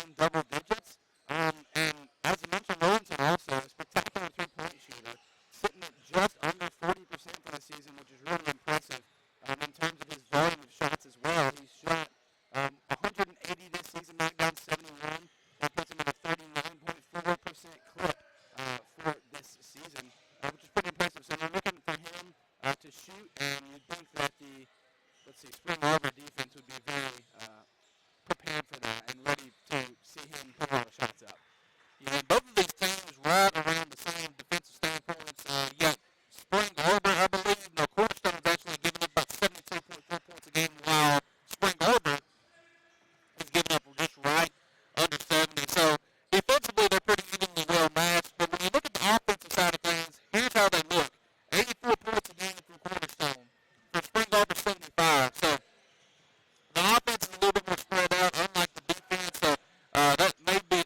in double digits. And as you mentioned, Lawrence also a spectacular three-point shooter, sitting at just under 40% for the season, which is really impressive in terms of his volume of shots as well. He's shot 180 this season, knocked down 71. That puts him at a 39.4% clip for this season, which is pretty impressive. So they're looking for him to shoot, and you'd think that Spring Arbor defense would be very prepared for that and ready to see him put a lot of shots up. Both of these teams right around the same defensive standpoints. You got Spring Arbor, I believe. No, Cornerstone is actually giving up about 72.4 points a game, while Spring Arbor is giving up just right under 70. So defensively, they're pretty evenly well matched. But when you look at the offensive side of things, here's how they look: 84 points a game from Cornerstone. For Spring Arbor, 75. So the offense is a little bit more spread out, unlike the defense. So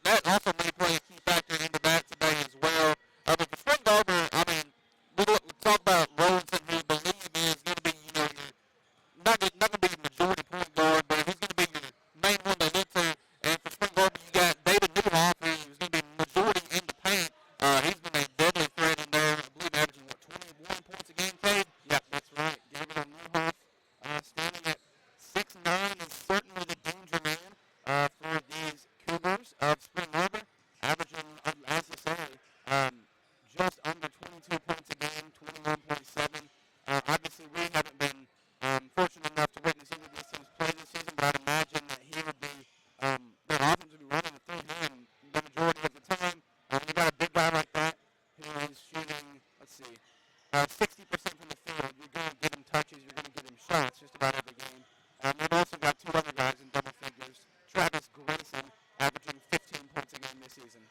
that also may play a key factor into that today as well. But for Spring Arbor, I mean, we talk about Rollins, who the lead is going to be, your not going to be your majority point guard, but he's going to be your main one they look to. And for Spring Arbor, you got David Newhoff, who's going to be majority in the paint. He's been a deadly threat in there. I believe averaging 21 points a game, Cade? Yep, that's right. David Newhoff standing at 6'9" is certainly the danger man for these Cougars of Spring Arbor, averaging, as you say, just under 22 points a game, 21.7. Obviously, we haven't been fortunate enough to witness either of these teams play this season, but I'd imagine that he would be, their offense would be running it through him the majority of the time. You got a big guy like that who is shooting, 60% from the field. You're going to get him touches, you're going to get him shots just about every game. They've also got two other guys in double figures. Travis Grayson averaging 15 points a game this season.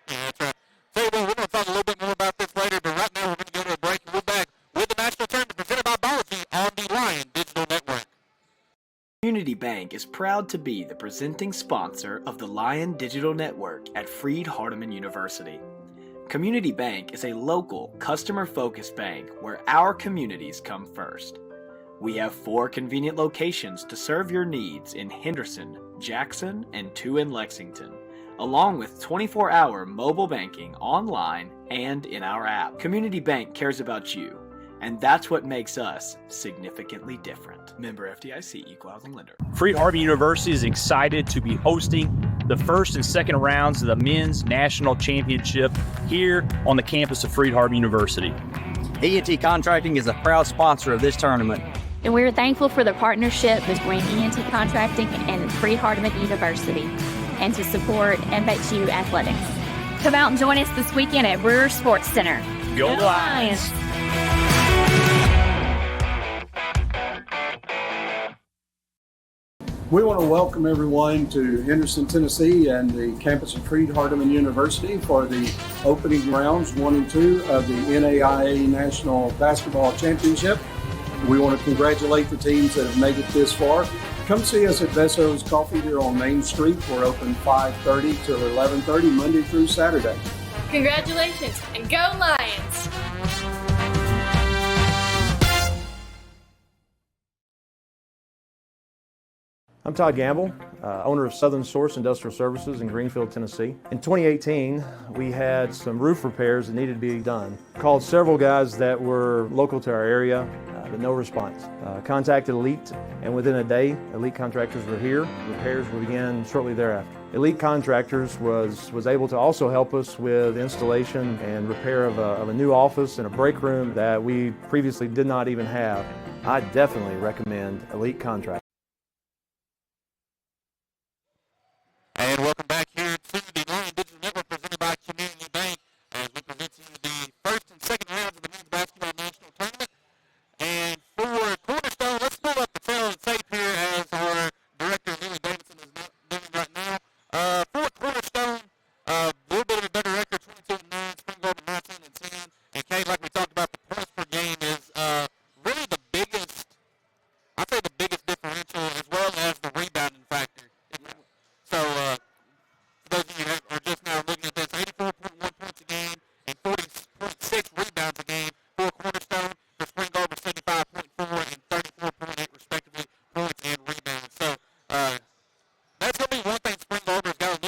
Yeah, that's right. So we're going to talk a little bit more about this later, but right now we're going to go to a break, and we're back with the national tournament presented by Ballothy on the Lion Digital Network. Community Bank is proud to be the presenting sponsor of the Lion Digital Network at Freed-Hardeman University. Community Bank is a local, customer-focused bank where our communities come first. We have 4 convenient locations to serve your needs in Henderson, Jackson, and 2 in Lexington, along with 24-hour mobile banking online and in our app. Community Bank cares about you, and that's what makes us significantly different. Member FDIC, Equal Housing Lender. Freed-Hardeman University is excited to be hosting the first and second rounds of the Men's National Championship here on the campus of Freed-Hardeman University. E&T Contracting is a proud sponsor of this tournament. And we're thankful for the partnership between E&T Contracting and Freed-Hardeman University, and to support MBU athletics. Come out and join us this weekend at Brewer Sports Center. Go Lions! We want to welcome everyone to Henderson, Tennessee and the campus of Freed-Hardeman University for the opening rounds 1 and 2 of the NAIA National Basketball Championship. We want to congratulate the teams that have made it this far. Come see us at Vesso's Coffee here on Main Street. We're open 5:30 to 11:30 Monday through Saturday. Congratulations and go Lions! I'm Todd Gamble, owner of Southern Source Industrial Services in Greenfield, Tennessee. In 2018, we had some roof repairs that needed to be done. Called several guys that were local to our area, but no response. Contacted Elite, and within a day, Elite Contractors were here. Repairs will begin shortly thereafter. Elite Contractors was able to also help us with installation and repair of a new office and a break room that we previously did not even have. I definitely recommend Elite Contractors. And welcome back here to the Lion Digital Network presented by Community Bank as we present to you the first and second rounds of the Men's Basketball National Tournament. And for Cornerstone, let's pull up the tail and tape here as our director, Lily Davidson, is doing right now. For Cornerstone, a little bit of a better record, 22-9, Spring Arbor 19-10. And Kate, like we talked about, the points per game is really the biggest, I'd say the biggest differential, as well as the rebounding factor. So, for those of you who are just now looking at this, 84.1 points a game and 40.6 rebounds a game for Cornerstone. For Spring Arbor, 75.4 and 34.8 respectively, points and rebounds. So, that's going to be one thing Spring Arbor's got to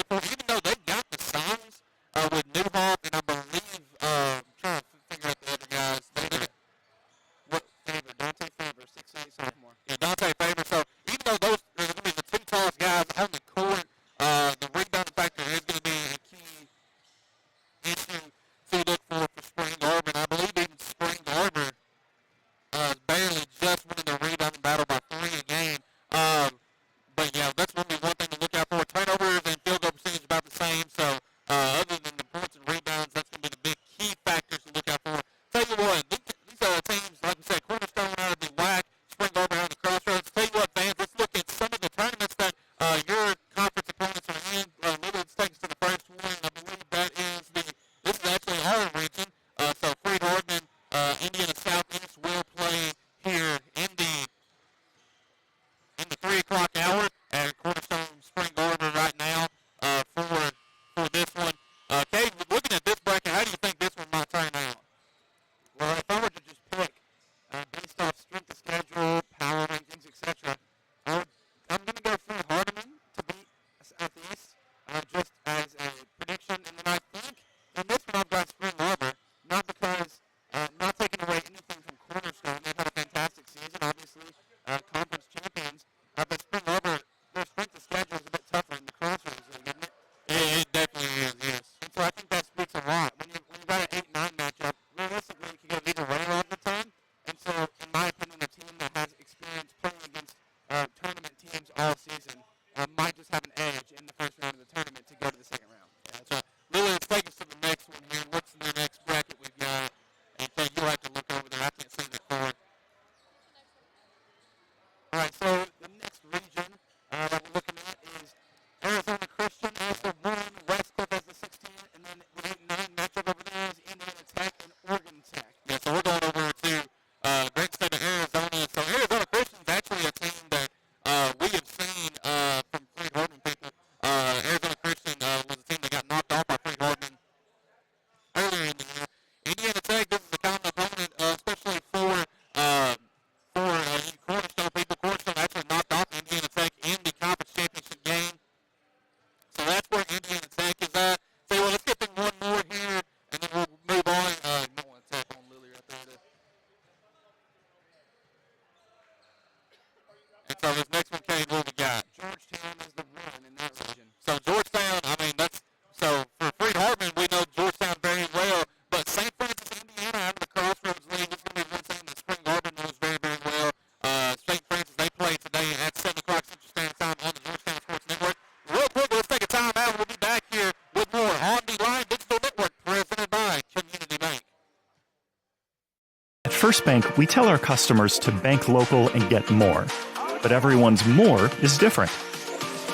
Northeast, just as a prediction. And then I think in this one I've got Spring Arbor, not because, not taking away anything from Cornerstone. They've had a fantastic season, obviously, conference champions. But Spring Arbor, their strength of schedule is a bit tougher in the Crossroads League, isn't it? It definitely is, yes. And so I think that speaks a lot. When you've got an 8-9 matchup, realistically, it can go either way a lot of the time. And so, in my opinion, a team that has experience playing against tournament teams all season might just have an edge in the first round of the tournament to go to the second round. Yeah, that's right. Lily, let's take us to the next one here. What's the next bracket we've got? And you'll have to look over there. I can't see the card. All right, so the next region that we're looking at is Arizona Christian as the 1, Westcliff as the 16, and then the 8-9 matchup over there is Indiana Tech and Oregon Tech. Yeah, so we're going over to great state of Arizona. So Arizona Christian is actually a team that we have seen from Freed Hardeman people. Arizona Christian was a team that got knocked off by Freed Hardeman earlier in the year. Indiana Tech, this is a common opponent, especially for you Cornerstone people. Cornerstone actually knocked off Indiana Tech in the conference championship game. So that's where Indiana Tech is at. So well, let's get them one more here, and then we'll move on. You might want to tap on Lily right there. And so this next one, Kane, what we got? Georgetown is the 1 in that region. So Georgetown, I mean, so for Freed Hardeman, we know Georgetown very well, but St. Francis, Indiana, out of the Crossroads League, it's going to be one team that Spring Arbor knows very, very well. St. Francis, they play today at 7 o'clock Central Standard Time on the Georgetown Sports Network. Real quick, let's take a time out. We'll be back here with more on the Lion Digital Network, presented by Community Bank. At First Bank, we tell our customers to bank local and get more. But everyone's more is different.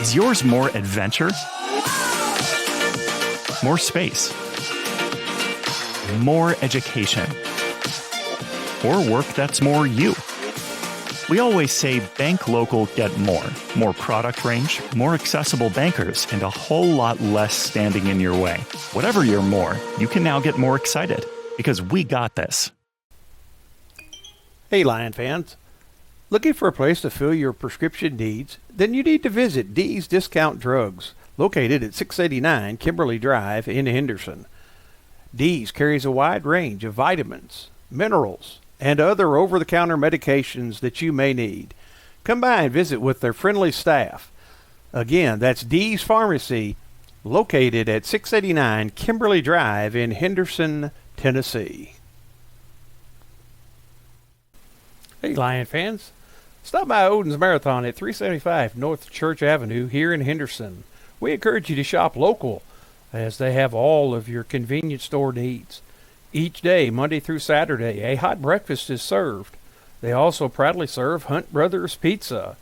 Is yours more adventure? More space? More education? Or work that's more you? We always say bank local, get more. More product range, more accessible bankers, and a whole lot less standing in your way. Whatever your more, you can now get more excited because we got this. Hey Lion fans, looking for a place to fill your prescription needs? Then you need to visit D's Discount Drugs, located at 689 Kimberly Drive in Henderson. D's carries a wide range of vitamins, minerals, and other over-the-counter medications that you may need. Come by and visit with their friendly staff. Again, that's D's Pharmacy, located at 689 Kimberly Drive in Henderson, Tennessee. Hey Lion fans, stop by Odin's Marathon at 375 North Church Avenue here in Henderson. We encourage you to shop local as they have all of your convenience store needs. Each day, Monday through Saturday, a hot breakfast is served. They also proudly serve Hunt Brothers Pizza.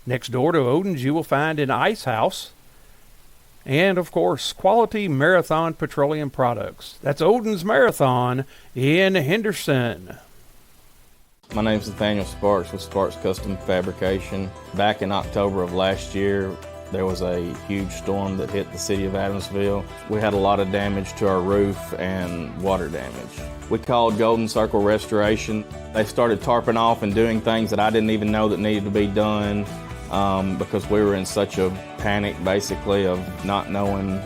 Next door to Odin's, you will find an ice house and, of course, quality Marathon petroleum products. That's Odin's Marathon in Henderson. My name is Nathaniel Sparks with Sparks Custom Fabrication. Back in October of last year, there was a huge storm that hit the city of Adamsville. We had a lot of damage to our roof and water damage. We called Golden Circle Restoration. They started tarping off and doing things that I didn't even know that needed to be done because we were in such a panic, basically, of not knowing,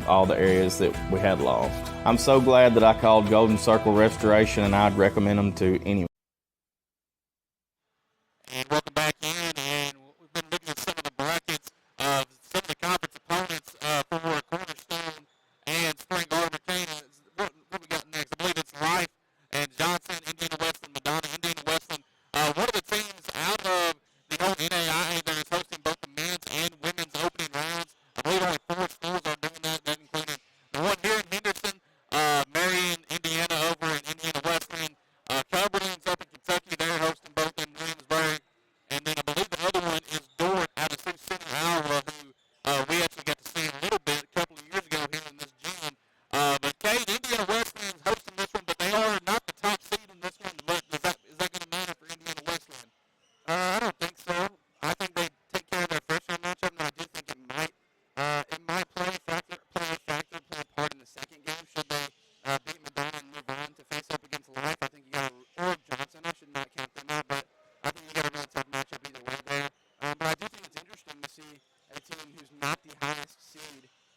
all the areas that we had lost. I'm so glad that I called Golden Circle Restoration, and I'd recommend them to anyone. And welcome back in, and we've been looking at some of the brackets of some of the conference opponents for Cornerstone and Spring Arbor. What we got next? I believe it's Rife and Johnson, Indiana Westland, Madonna, Indiana Westland. One of the teams out of the whole NAIA that is hosting both the men's and women's opening rounds. I believe only 4 schools are doing that. That included the one here in Henderson, Marion, Indiana, over in Indiana Westland. Cumberland's up in Kentucky. They're hosting both in Williamsburg. And then I believe the other one is Dordt out of Sioux Center, Iowa, who we actually got to see a little bit a couple of years ago here in this gym. But Kate, Indiana Westland's hosting this one, but they are not the top seed in this one. But is that going to matter for Indiana Westland? I don't think so. I think they take care of their first round matchup, and I do think it might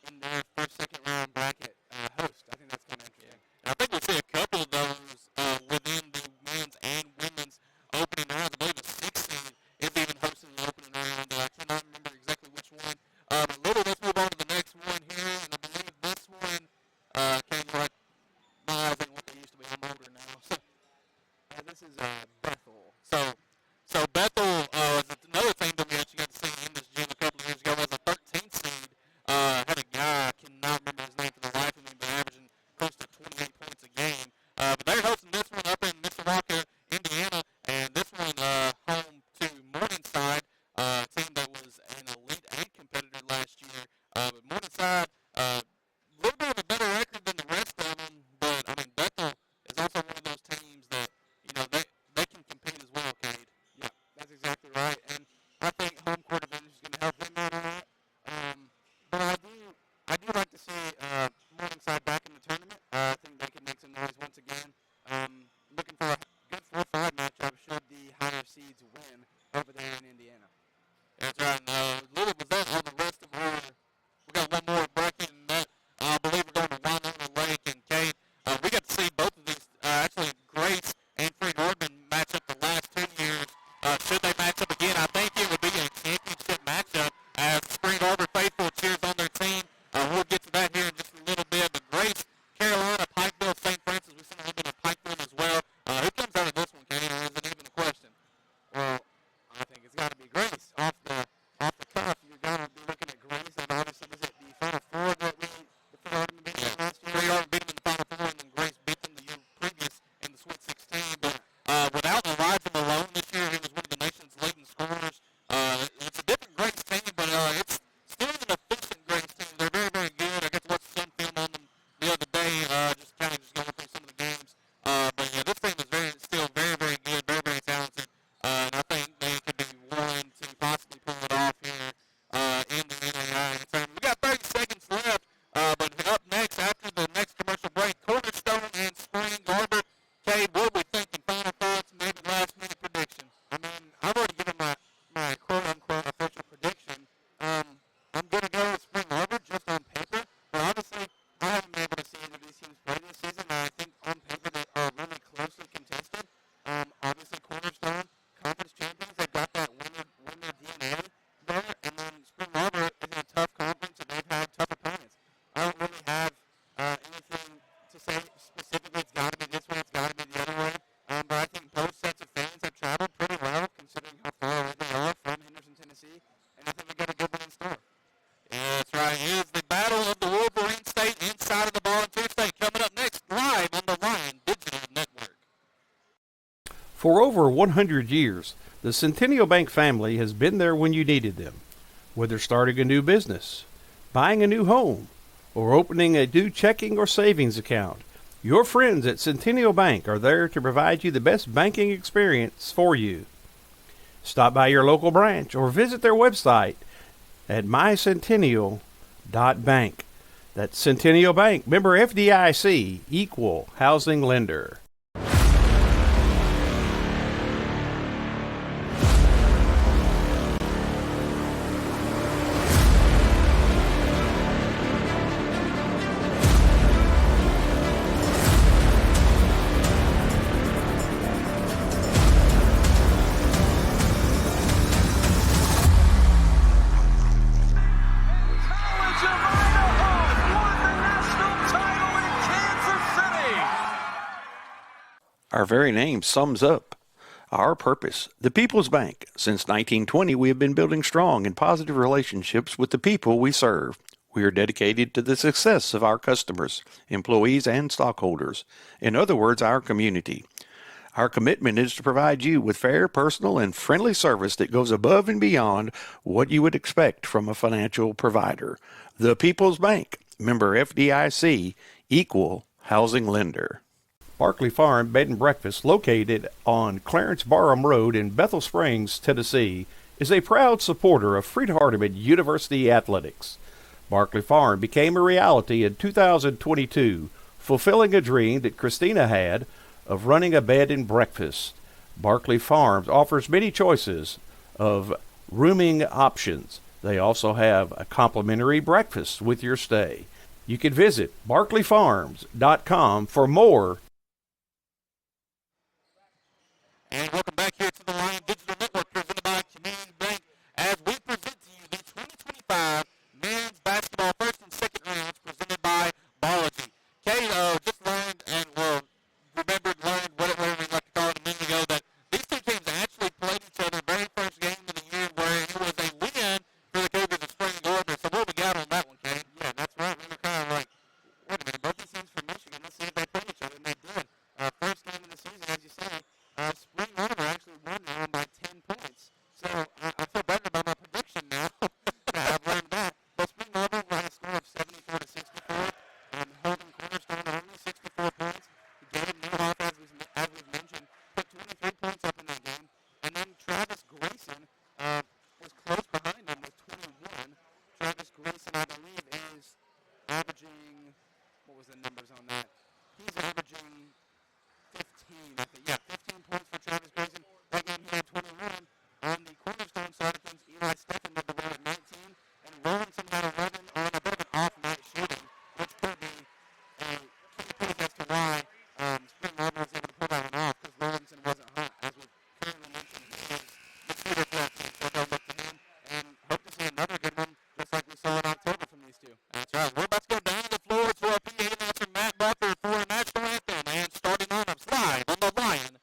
in their first, second round bracket host. I think that's kind of interesting. And I think we'll see a couple of those within the men's and women's opening round. I believe the sixth seed is even hosting the opening round. I cannot remember exactly which one. But Little, let's move on to the next one here. And I believe this one came right. No, I think what they used to be. I'm older now. So, this is Bethel. So Bethel is another thing that we actually got to see in this gym a couple of years ago. Was a 13th seed. Had a guy, I cannot remember his name for the life of me, but averaging close to 28 points a game. But they're hosting this one up in Mishawaka, Indiana, and this one home to Morningside, a team that was an Elite 8 competitor last year. But Morningside, a little bit of a better record than the rest of them, but I mean Bethel is also one of those teams that they can compete as well, Cade. Yeah, that's exactly right. And I think home court advantage is going to help them out a lot. But I do like to see Morningside back in the tournament. I think they can make some noise once again. Looking for a good 4-5 matchup should the higher seeds win over there in Indiana. That's right. Little was that all the rest of our. We got one more bracket, and that I believe we're going to Winona Lake and Cade. We got to see both of these, actually Grace and Freed Hardman match up the last 2 years. Should they match up again, I think it would be a championship matchup as Freed Harbor faithful cheers on their team. We'll get to that here in just a little bit. But Grace, Carolina, Pikeville, St. Francis, we've seen a little bit of Pikeville as well. Who comes out of this one, Cade, or is it even a question? Well, I think it's got to be Grace. Off the cuff, you're going to be looking at Grace. And obviously, was it the Final Four that the Freed Hardman beat them last year? Freed Hardman beat them in the Final Four, and then Grace beat them the year previous in the Sweet 16. But without Elijah Malone this year, he was one of the nation's leading scorers. It's a different Grace team, but it's still an efficient Grace team. They're very, very good. I got to watch some film on them the other day, just going through some of the games. But yeah, this team is still very, very good, very, very talented. And I think they could be one to possibly pull it off here in the NAIA tournament. We got 30 seconds left, but up next, after the next commercial break, Cornerstone and Spring Arbor. Cade, what are we thinking? Final thoughts, maybe last-minute prediction? I mean, I've already given my quote-unquote official prediction. I'm going to go with Spring Arbor just on paper, but obviously I haven't been able to see any of these teams play this season, and I think on paper they are really closely contested. Obviously Cornerstone, conference champions, they've got that winner DNA there, and then Spring Arbor is in a tough conference, and they've had tough opponents. I don't really have anything to say specifically. It's got to be this way, it's got to be the other way. But I think both sets of fans have traveled pretty well, considering how far away they are from Henderson, Tennessee, and I think they've got a good one in store. Yeah, that's right. Here's the Battle of the Wolverine State inside of the Volunteer State coming up next, live on the Lion Digital Network. For over 100 years, the Centennial Bank family has been there when you needed them. Whether starting a new business, buying a new home, or opening a new checking or savings account, your friends at Centennial Bank are there to provide you the best banking experience for you. Stop by your local branch or visit their website at mycentennial.bank. That's Centennial Bank, member FDIC, equal housing lender. Our very name sums up our purpose. The People's Bank. Since 1920, we have been building strong and positive relationships with the people we serve. We are dedicated to the success of our customers, employees, and stockholders. In other words, our community. Our commitment is to provide you with fair, personal, and friendly service that goes above and beyond what you would expect from a financial provider. The People's Bank. Member FDIC. Equal housing lender. Barkley Farm Bed and Breakfast, located on Clarence Barham Road in Bethel Springs, Tennessee, is a proud supporter of Freed Hardman University athletics. Barkley Farm became a reality in 2022, fulfilling a dream that Christina had of running a bed and breakfast. Barkley Farms offers many choices of rooming options, They also have a complimentary breakfast with your stay. You can visit barkleyfarms.com for more. And welcome back here to the Lion Digital Network presented by Community Bank as we present to you the 2025 men's basketball first and second rounds presented by Biology. Kate just learned and learned whatever we like to call it a minute ago that these two teams actually played each other very first game of the year where it was a win for the Cougars of Spring Arbor. So what we got on that one, Kate? Yeah, that's right. We were kind of like, wait a minute, both these teams from Michigan. Let's see if they play each other, and they did. First game of the season, as you said. Spring Arbor actually won that one by 10 points. So I feel better about my prediction now. Yeah, I've learned that. But Spring Arbor had a score of 74 to 64, holding Cornerstone only 64 points. Gabe Newhoff, as we've mentioned, put 23 points up in that game. And then Travis Grayson was close behind him with 21. Travis Grayson, I believe, is averaging, what was the numbers on that? He's averaging 15, I think. Yeah, 15 points for Travis Grayson. That game he had 21. On the Cornerstone side of things, Eli Steffen led the way at 19, and Rollinson had 11 on a bit of an off-night shooting, which could be a key piece as to why Spring Arbor was able to pull that one off, because Rollinson wasn't hot, as we've currently mentioned. He is the shooter for that team, so they'll look to him, and hope to see another good one, just like we saw in October from these two. That's right. We're about to go down to the floor to our PA announcer, Matt Bucker, for a national anthem, and starting on up, live on the Lion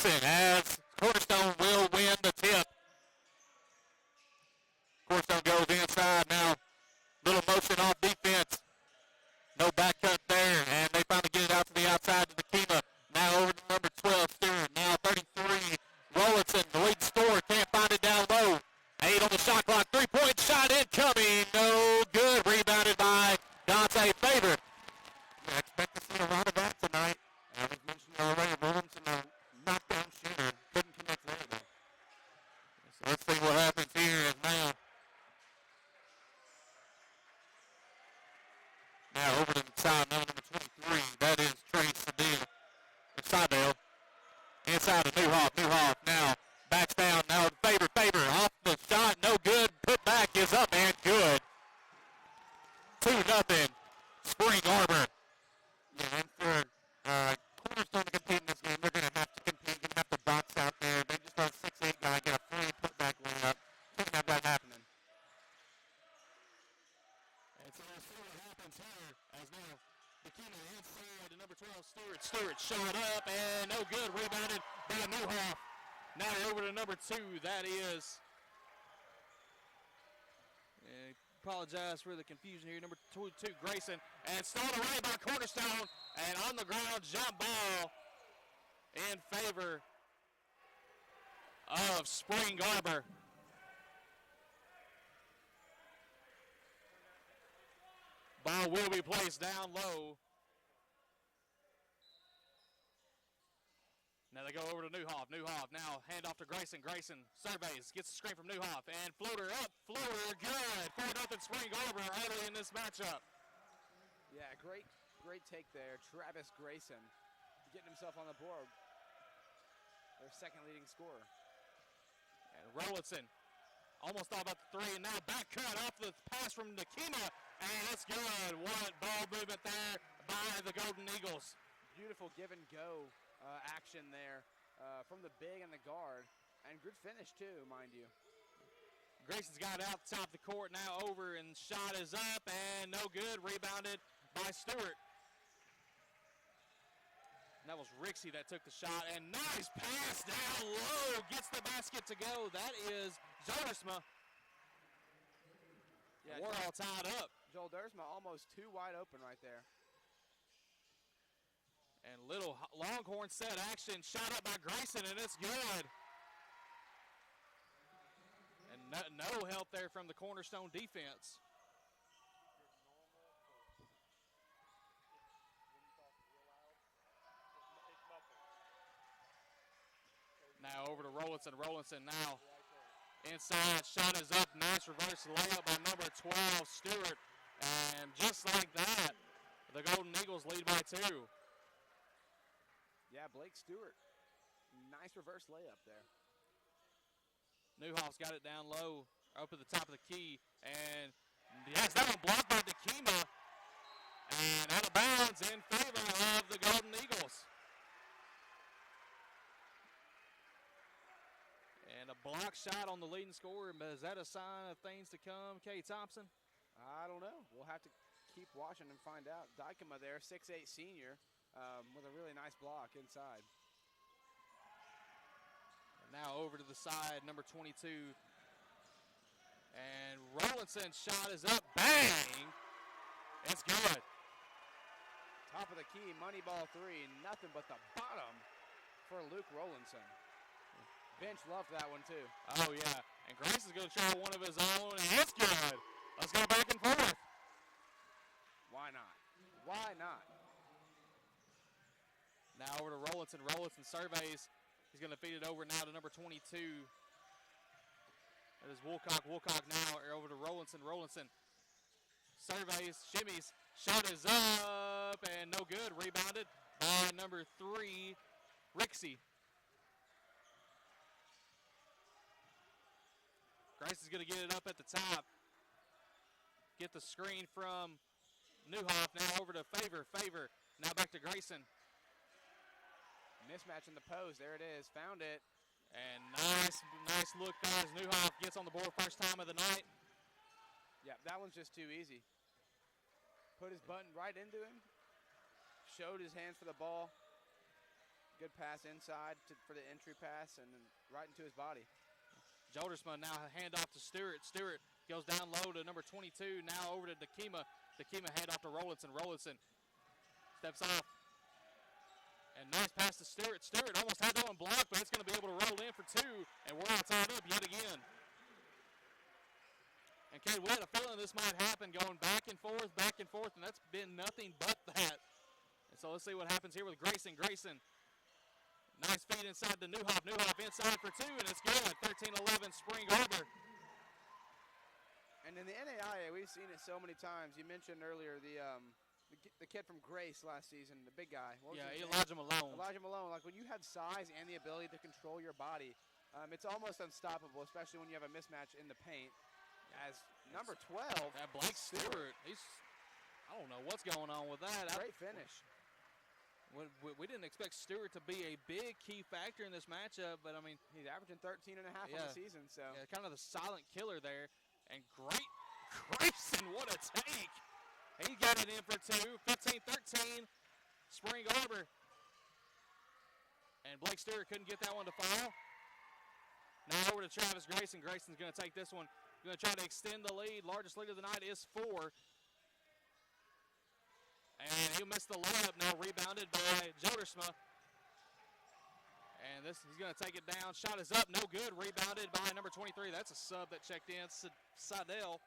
Grayson as Cornerstone will win the tip. Cornerstone goes inside now. Little motion off defense. No back cut there, and they finally get it out to the outside to the Kima. Now over to number 12, Stewart. Now 33, Rollinson, the lead scorer, can't find it down low. 8 on the shot clock, three-point shot incoming. No good, rebounded by Dante Faber. I expect to see a lot of that tonight. As mentioned already, Rollinson, a knockdown shooter. Couldn't connect there, though. So let's see what happens here now. Now over to the side, number 23. That is Trey Sidale. Inside of Newhoff. Newhoff now backs down. Now Faber off the shot. No good. Put back is up and good. 2-0. Spring Arbor. Yeah, and for Cornerstone to compete in this game, they're going to have to compete. Going to have to box out there. They just let a 6'8" guy get a free putback layup. Can't have that happening. And so we'll see what happens here as now Bikini inside to number 12, Stewart. Stewart shot up and no good. Rebounded by Newhoff. Now over to number 2. That is. Apologize for the confusion here. Number 22, Grayson. And stolen away by Cornerstone. And on the ground, jump ball in favor of Spring Arbor. Ball will be placed down low. Now they go over to Newhoff. Newhoff now hand off to Grayson. Grayson surveys, gets the screen from Newhoff, and floater up, floater good. 4-0 Spring Arbor early in this matchup. Yeah, great take there. Travis Grayson getting himself on the board. Their second leading scorer. And Rollinson almost thought about the three, and now back cut off the pass from Nakima, and it's good. What ball movement there by the Golden Eagles. Beautiful give and go action there from the big and the guard, and good finish too, mind you. Grayson's got it out the top of the court, now over, and shot is up, and no good. Rebounded by Stewart. And that was Rixey that took the shot, and nice pass down low, gets the basket to go. That is Zodersma. Yeah, we're all tied up. Joel Dersma almost too wide open right there. And little Longhorn set action, shot up by Grayson, and it's good. And no help there from the Cornerstone defense. Now over to Rollinson. Rollinson now inside. Shot is up. Nice reverse layup by number 12, Stewart. And just like that, the Golden Eagles lead by 2. Yeah, Blake Stewart. Nice reverse layup there. Newhoff's got it down low, up at the top of the key. And yes, that one blocked by Nakima. And out of bounds in favor of the Golden Eagles. And a block shot on the leading scorer. Is that a sign of things to come, Kay Thompson? I don't know. We'll have to keep watching and find out. Dykema there, 6'8" senior, with a really nice block inside. And now over to the side, number 22. And Rollinson's shot is up. Bang! It's good. Top of the key, money ball three. Nothing but the bottom for Luke Rollinson. Bench loved that one too. Oh, yeah. And Grace is going to try one of his own, and it's good. Let's go back and forth. Why not? Why not? Now over to Rollinson. Rollinson surveys. He's going to feed it over now to number 22. That is Woolcock. Woolcock now over to Rollinson. Rollinson surveys, shimmies. Shot is up, and no good. Rebounded by number 3, Rixey. Grace is going to get it up at the top. Get the screen from Newhoff. Now over to Favor. Favor now back to Grayson. Mismatch in the post. There it is. Found it. And nice look there as Newhoff gets on the board first time of the night. Yeah, that one's just too easy. Put his button right into him. Showed his hands for the ball. Good pass inside for the entry pass and then right into his body. Jodersma now hand off to Stewart. Stewart goes down low to number 22. Now over to Dakima. Dakima hand off to Rollinson. Rollinson steps off. And nice pass to Stewart. Stewart almost had that one blocked, but it's going to be able to roll in for two. And we're all tied up yet again. And Kate, we had a feeling this might happen, going back and forth, and that's been nothing but that. And so let's see what happens here with Grayson. Grayson, nice feed inside to Newhoff. Newhoff inside for two, and it's good. 13-11 Spring Arbor. And in the NAIA, we've seen it so many times. You mentioned earlier the kid from Grace last season, the big guy. Elijah Malone. Elijah Malone. Like when you have size and the ability to control your body, it's almost unstoppable, especially when you have a mismatch in the paint. As number 12, that Blake Stewart, I don't know what's going on with that. Great finish. We didn't expect Stewart to be a big key factor in this matchup, but I mean, he's averaging 13 and a half on the season, so kind of the silent killer there. And great Grayson, what a take! He got it in for two. 15-13, Spring Arbor. And Blake Stewart couldn't get that one to fall. Now over to Travis Grayson. Grayson's going to take this one. Going to try to extend the lead. Largest lead of the night is 4. And he missed the layup. Now rebounded by Jodersma. And he's going to take it down. Shot is up. No good. Rebounded by number 23. That's a sub that checked in. Seidel.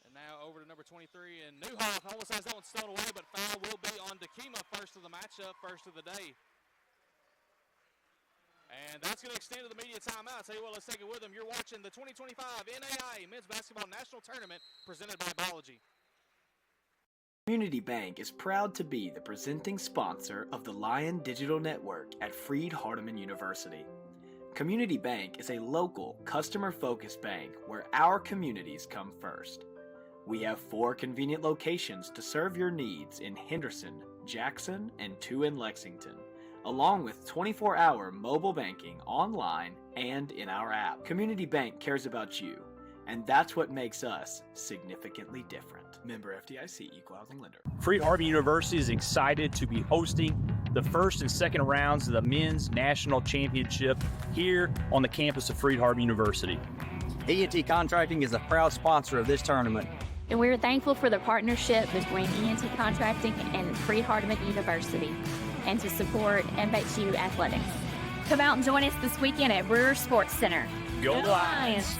And now over to number 23. And Newhoff almost has that one stolen away, but foul will be on Dakima. First of the matchup, first of the day. And that's going to extend to the media timeout. I'll tell you what, let's take it with them. You're watching the 2025 NAIA Men's Basketball National Tournament presented by Biology. Community Bank is proud to be the presenting sponsor of the Lion Digital Network at Freed-Hardeman University. Community Bank is a local, customer-focused bank where our communities come first. We have 4 convenient locations to serve your needs in Henderson, Jackson, and 2 in Lexington, along with 24-hour mobile banking online and in our app. Community Bank cares about you, and that's what makes us significantly different. Member FDIC, Equal Housing Lender. Freed-Hardeman University is excited to be hosting the first and second rounds of the Men's National Championship here on the campus of Freed-Hardeman University. E&T Contracting is a proud sponsor of this tournament. And we're thankful for the partnership between E&T Contracting and Freed-Hardeman University, and to support MBHU athletics. Come out and join us this weekend at Brewer Sports Center. Go Lions!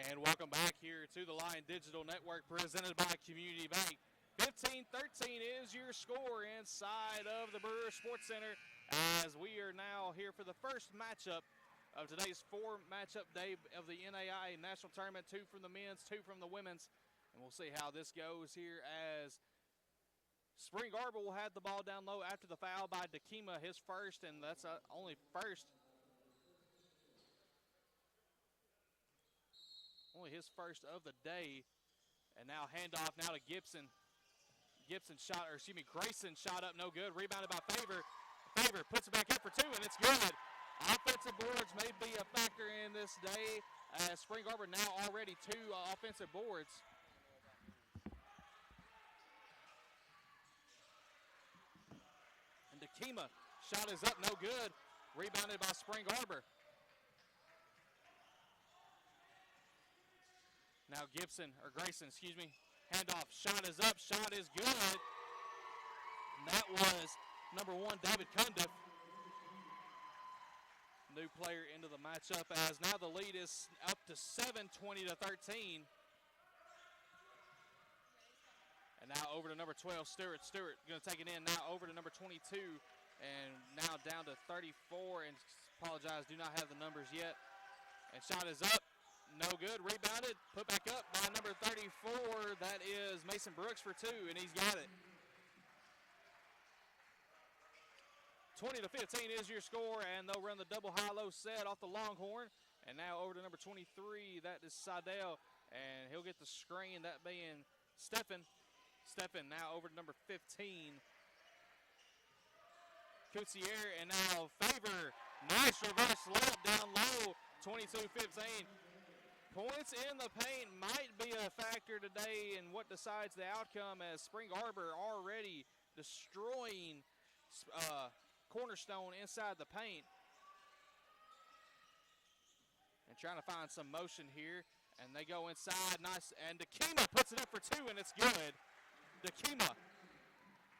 And welcome back here to the Lion Digital Network presented by Community Bank. 15-13 is your score inside of the Brewer Sports Center as we are now here for the first matchup of today's 4-matchup day of the NAIA National Tournament. 2 from the men's, 2 from the women's. And we'll see how this goes here as Spring Arbor will have the ball down low after the foul by Dakima, his first, and that's only first. Only his first of the day. And now handoff now to Gibson. Grayson shot up, no good. Rebounded by Favor. Favor puts it back in for 2, and it's good. Offensive boards may be a factor in this day as Spring Arbor now already 2 offensive boards. And Dakima shot is up, no good. Rebounded by Spring Arbor. Now Grayson, handoff, shot is up, shot is good. And that was number 1, David Cundiff. New player into the matchup as now the lead is up to 7, 20-13. And now over to number 12, Stewart. Stewart going to take it in now over to number 22. And now down to 34. And apologize, do not have the numbers yet. And shot is up. No good. Rebounded. Put back up by number 34. That is Mason Brooks for 2, and he's got it. 20-15 is your score, and they'll run the double high-low set off the Longhorn. And now over to number 23. That is Seidel, and he'll get the screen, that being Steffen. Steffen now over to number 15. Coutier, and now Favor. Nice reverse layup down low, 22-15. Points in the paint might be a factor today in what decides the outcome, as Spring Arbor already destroying Cornerstone inside the paint. And trying to find some motion here, and they go inside. Nice, and Dakima puts it up for two, and it's good. Dakima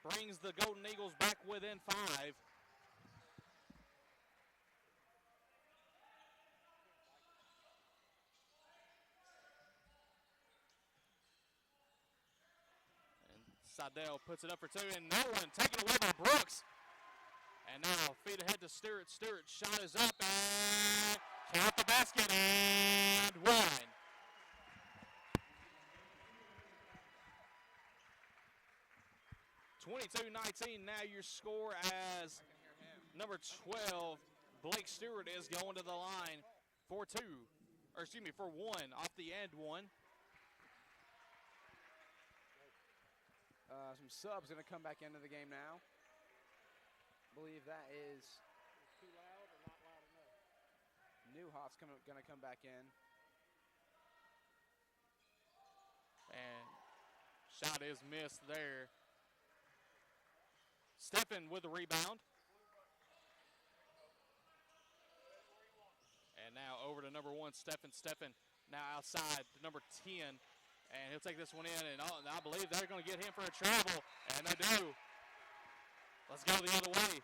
brings the Golden Eagles back within 5. Seidel puts it up for two, and no one taken away by Brooks. And now feed ahead to Stewart. Stewart's shot is up, and count the basket, and one. (22-19) now your score, as number 12, Blake Stewart, is going to the line for one off the end one. Some subs going to come back into the game now. I believe that is too loud or not loud enough. Newhoff's going to come back in. And shot is missed there. Steffen with the rebound. And now over to number 1, Steffen. Steffen now outside to number 10. And he'll take this one in, and I believe they're going to get him for a travel, and they do. Let's go the other way.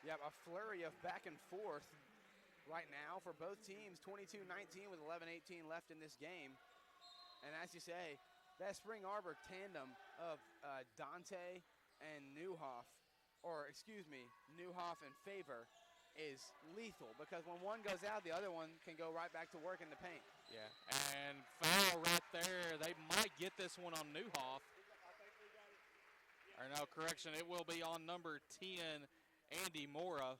Yep, a flurry of back and forth right now for both teams. 22-19 with 11:18 left in this game. And as you say, that Spring Arbor tandem of Dante and Newhoff, Newhoff and Favor, is lethal, because when one goes out, the other one can go right back to work in the paint. Yeah, and foul right there. They might get this one on Newhoff. Or no, correction, it will be on number 10, Andy Mora.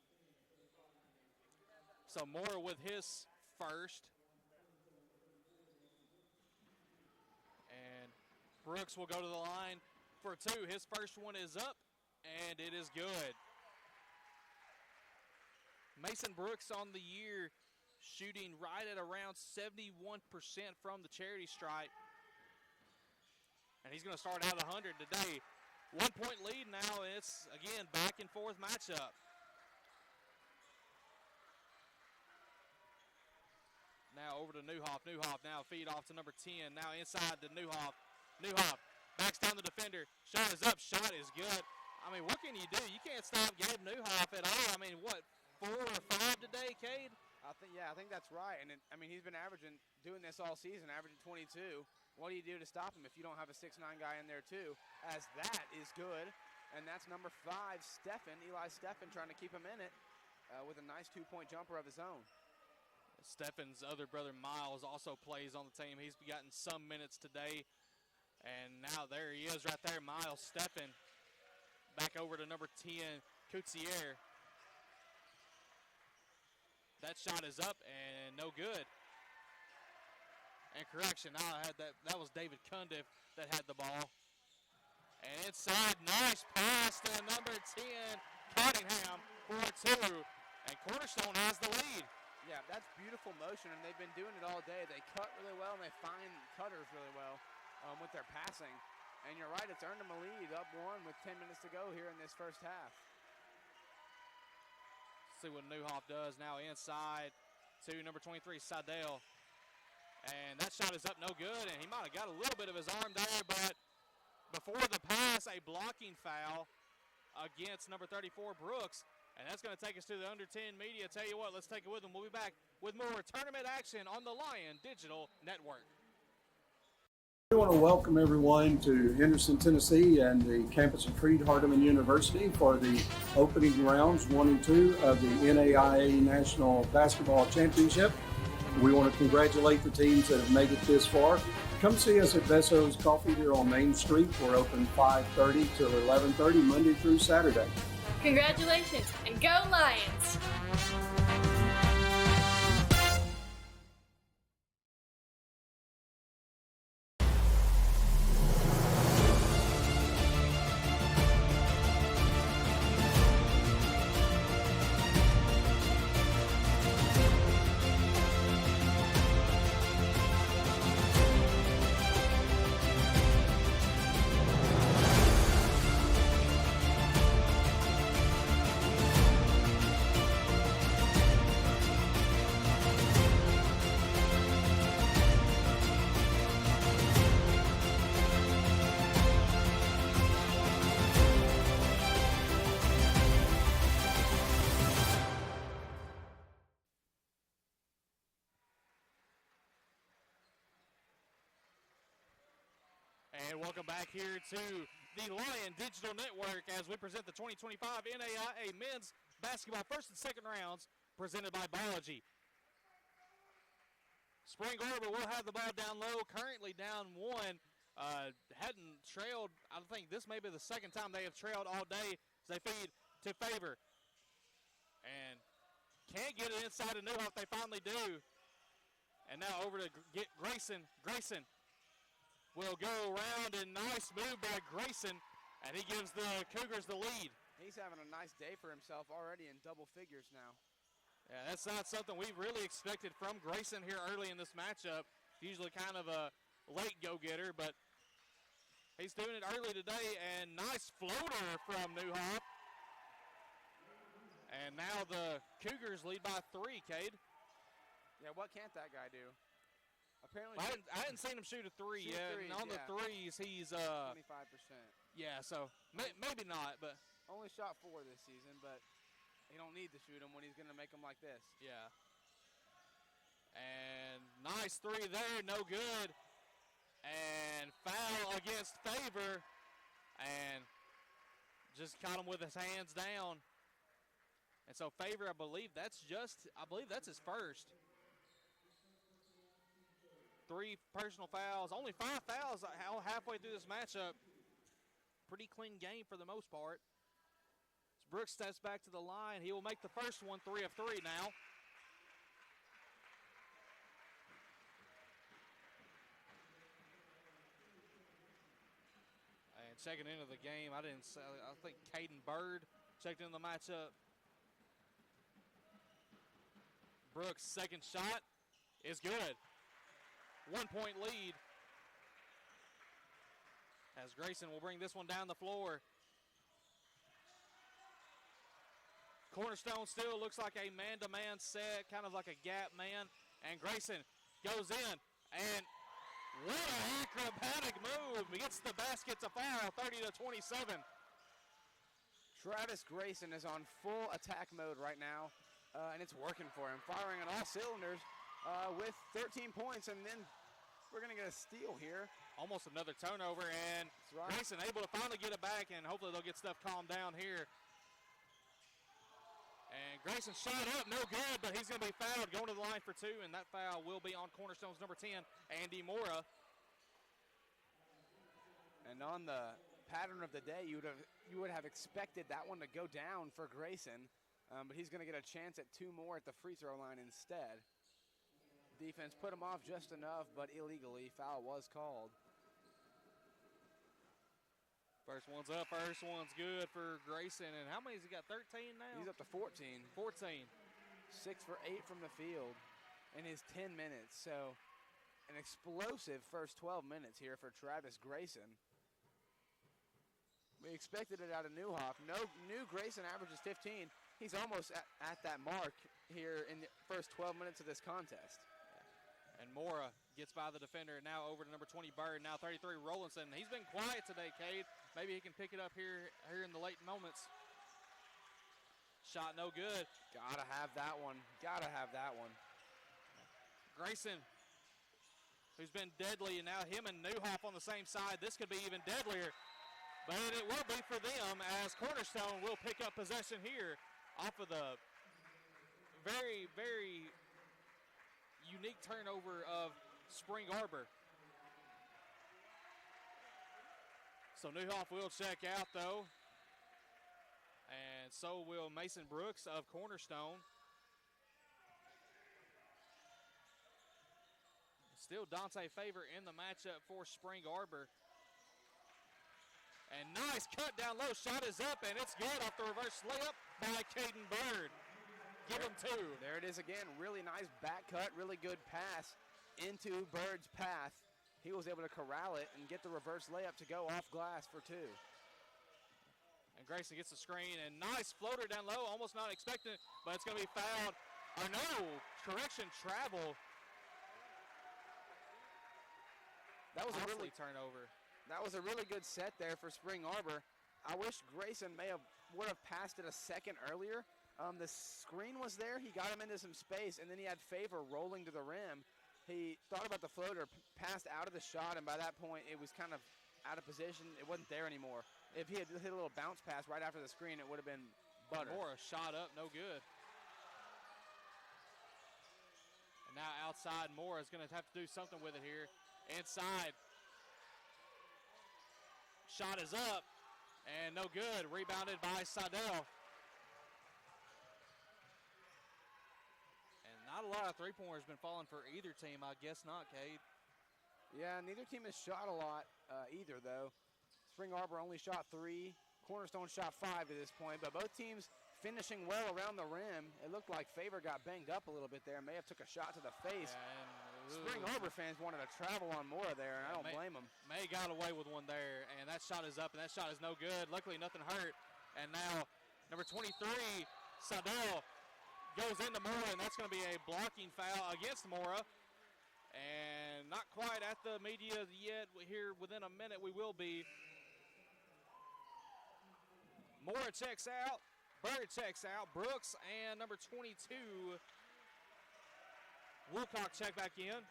So Mora with his first. And Brooks will go to the line for 2. His first one is up, and it is good. Mason Brooks on the year, shooting right at around 71% from the charity stripe. And he's going to start out 100 today. 1 point lead now, and it's, again, back and forth matchup. Now over to Newhoff. Newhoff now feed off to number 10. Now inside to Newhoff. Newhoff backs down the defender. Shot is up. Shot is good. I mean, what can you do? You can't stop Gabe Newhoff at all. I mean, what, 4 or 5 today, Cade? I think that's right. And he's been doing this all season, averaging 22. What do you do to stop him if you don't have a 6'9" guy in there too? As that is good. And that's number 5, Eli Steffen, trying to keep him in it with a nice 2-point jumper of his own. Steffen's other brother, Miles, also plays on the team. He's gotten some minutes today. And now there he is right there, Miles Steffen. Back over to number 10, Coutier. That shot is up and no good. And correction, I had that was David Cundiff that had the ball. And inside, nice pass to number 10, Cunningham, for 2. And Cornerstone has the lead. Yeah, that's beautiful motion, and they've been doing it all day. They cut really well, and they find cutters really well with their passing. And you're right, it's earned them a lead, up 1 with 10 minutes to go here in this first half. See what Newhoff does now inside to number 23, Seidel. And that shot is up no good, and he might have got a little bit of his arm there, but before the pass, a blocking foul against number 34, Brooks. And that's going to take us to the Under 10 media. Tell you what, let's take it with them. We'll be back with more tournament action on the Lion Digital Network. We want to welcome everyone to Henderson, Tennessee and the campus of Freed-Hardeman University for the opening rounds 1 and 2 of the NAIA National Basketball Championship. We want to congratulate the teams that have made it this far. Come see us at Besso's Coffee here on Main Street. We're open 5:30 till 11:30 Monday through Saturday. Congratulations, and go Lions! And welcome back here to the Lion Digital Network as we present the 2025 NAIA Men's Basketball first and second rounds presented by Biology. Spring Arbor will have the ball down low, currently down one. Hadn't trailed, I think this may be the second time they have trailed all day as they feed to Favor. And can't get it inside of Newhoff, they finally do. And now over to Grayson. Grayson will go around, and nice move by Grayson, and he gives the Cougars the lead. He's having a nice day for himself already in double figures now. Yeah, that's not something we really expected from Grayson here early in this matchup. Usually kind of a late go-getter, but he's doing it early today, and nice floater from Newhoff. And now the Cougars lead by 3, Cade. Yeah, what can't that guy do? Apparently, I hadn't seen him shoot a three yet. And on the threes, he's 25%. Yeah, so maybe not, but only shot 4 this season, but he don't need to shoot them when he's going to make them like this. Yeah. And nice three there, no good. And foul against Favor, and just caught him with his hands down. And so Favor, I believe that's his first. 3 personal fouls, only 5 fouls halfway through this matchup. Pretty clean game for the most part. As Brooks steps back to the line, he will make the first one 3 of 3 now. And checking into the game, I think Caden Bird checked into the matchup. Brooks' second shot is good. 1-point lead as Grayson will bring this one down the floor. Cornerstone still looks like a man-to-man set, kind of like a gap man. And Grayson goes in, and what an acrobatic move. He gets the basket to foul, 30-27. Travis Grayson is on full attack mode right now, and it's working for him, firing on all cylinders with 13 points, and then we're going to get a steal here. Almost another turnover, and Grayson able to finally get it back, and hopefully they'll get stuff calmed down here. And Grayson shot up, no good, but he's going to be fouled, going to the line for 2, and that foul will be on Cornerstone's number 10, Andy Mora. And on the pattern of the day, you would have expected that one to go down for Grayson, but he's going to get a chance at 2 more at the free throw line instead. Defense put him off just enough, but illegally. Foul was called. First one's up, first one's good for Grayson. And how many has he got, 13 now? He's up to 14. 14. 6 for 8 from the field in his 10 minutes. So an explosive first 12 minutes here for Travis Grayson. We expected it out of Newhoff. New Grayson averages 15. He's almost at that mark here in the first 12 minutes of this contest. And Mora gets by the defender, and now over to number 20, Bird. Now 33, Rollinson. He's been quiet today, Cade. Maybe he can pick it up here in the late moments. Shot no good. Gotta have that one. Gotta have that one. Grayson, who's been deadly, and now him and Newhoff on the same side. This could be even deadlier. But it will be for them as Cornerstone will pick up possession here off of the very, very unique turnover of Spring Arbor. So Newhoff will check out, though. And so will Mason Brooks of Cornerstone. Still Dante Favor in the matchup for Spring Arbor. And nice cut down low. Shot is up, and it's good off the reverse layup by Caden Bird. Give him 2. There it is again. Really nice back cut. Really good pass into Bird's path. He was able to corral it and get the reverse layup to go off glass for 2. And Grayson gets the screen, and nice floater down low. Almost not expecting it, but it's going to be fouled. Or no, correction, travel. That was a really turnover. That was a really good set there for Spring Arbor. I wish Grayson would have passed it a second earlier. The screen was there. He got him into some space, and then he had Favor rolling to the rim. He thought about the floater, passed out of the shot, and by that point it was kind of out of position. It wasn't there anymore. If he had hit a little bounce pass right after the screen, it would have been butter. Mora shot up, no good. And now outside, Mora is going to have to do something with it here. Inside. Shot is up, and no good. Rebounded by Seidel. And not a lot of three-pointers been falling for either team. I guess not, Cade. Yeah, neither team has shot a lot either, though. Spring Arbor only shot 3. Cornerstone shot 5 to this point, but both teams finishing well around the rim. It looked like Faber got banged up a little bit there. May have took a shot to the face. Spring Arbor fans wanted to travel on Mora there, and I don't blame them. May got away with one there, and that shot is up, and that shot is no good. Luckily, nothing hurt. And now, number 23, Seidel, goes into Mora, and that's going to be a blocking foul against Mora. And not quite at the media yet. Here within a minute, we will be. Mora checks out. Bird checks out. Brooks and number 22, Wilcock check back in.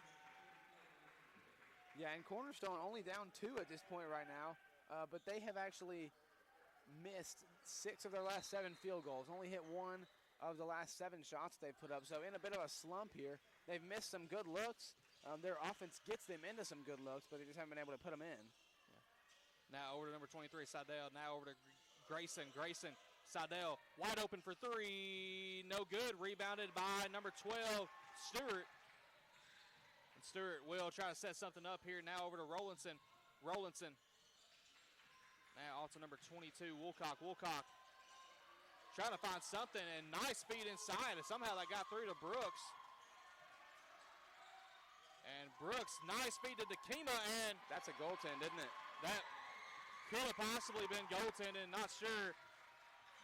Yeah, and Cornerstone only down 2 at this point right now, but they have actually missed 6 of their last 7 field goals, only hit 1 of the last 7 shots they've put up. So in a bit of a slump here. They've missed some good looks. Their offense gets them into some good looks, but they just haven't been able to put them in. Yeah. Now over to number 23, Seidel. Now over to Grayson. Grayson, Seidel, wide open for 3. No good. Rebounded by number 12, Stewart. And Stewart will try to set something up here. Now over to Rowlandson. Rowlandson. Now also number 22, Wilcock. Wilcock trying to find something, and nice speed inside, and somehow that got through to Brooks. And Brooks, nice speed to Dakima, and that's a goaltend, isn't it? That could have possibly been goaltending, not sure.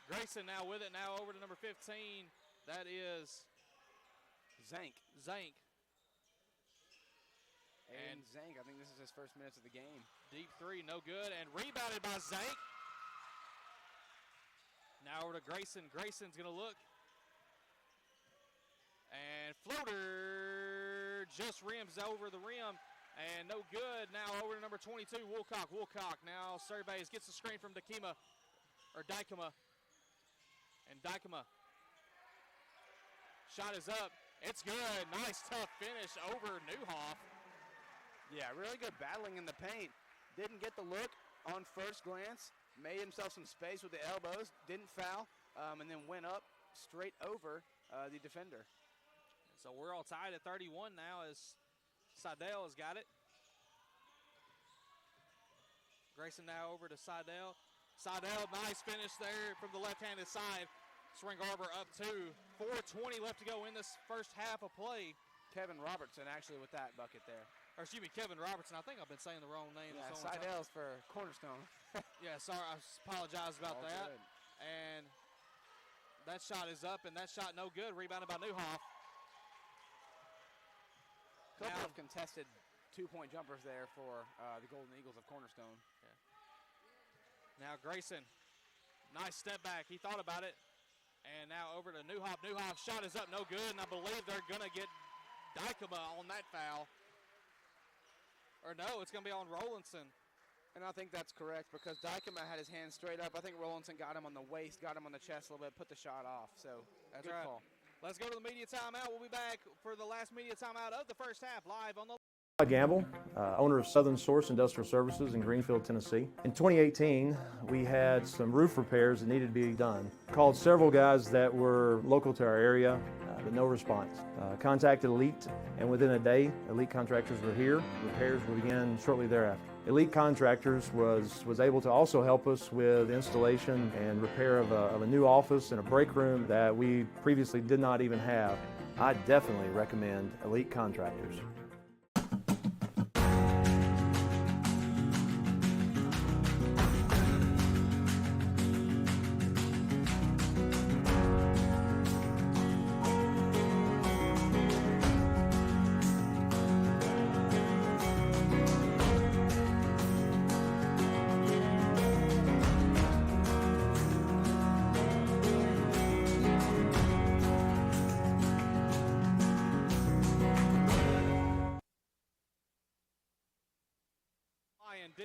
Grayson now with it, now over to number 15. That is Zank. Zank. And Zank, I think this is his first minutes of the game. Deep 3, no good, and rebounded by Zank. Now over to Grayson. Grayson's going to look. And floater just rims over the rim, and no good. Now over to number 22, Wilcock. Wilcock now surveys, gets the screen from Dykema. And Dykema. Shot is up. It's good. Nice, tough finish over Newhoff. Yeah, really good battling in the paint. Didn't get the look on first glance. Made himself some space with the elbows. Didn't foul. And then went up straight over the defender. So we're all tied at 31 now as Seidel has got it. Grayson now over to Seidel. Seidel, nice finish there from the left-handed side. Spring Arbor up 2. 4:20 left to go in this first half of play. Kevin Robertson actually with that bucket there. Or excuse me, Kevin Robertson. I think I've been saying the wrong name. Yeah, Seidel's for Cornerstone. Yeah, sorry, I apologize about that. Good. And that shot is up, and that shot no good. Rebounded by Newhoff. Couple of contested 2-point jumpers there for the Golden Eagles of Cornerstone. Yeah. Now Grayson, nice step back. He thought about it. And now over to Newhoff. Newhoff's shot is up, no good, and I believe they're going to get Dykema on that foul. Or no, it's going to be on Rowlandson. And I think that's correct because Dykema had his hands straight up. I think Rowlandson got him on the waist, got him on the chest a little bit, put the shot off. So That's good right. call. Let's go to the media timeout. We'll be back for the last media timeout of the first half live on the Gamble, owner of Southern Source Industrial Services in Greenfield, Tennessee. In 2018, we had some roof repairs that needed to be done. Called several guys that were local to our area, but no response. Contacted Elite, and within a day, Elite Contractors were here. Repairs would begin shortly thereafter. Elite Contractors was able to also help us with installation and repair of a new office and a break room that we previously did not even have. I definitely recommend Elite Contractors.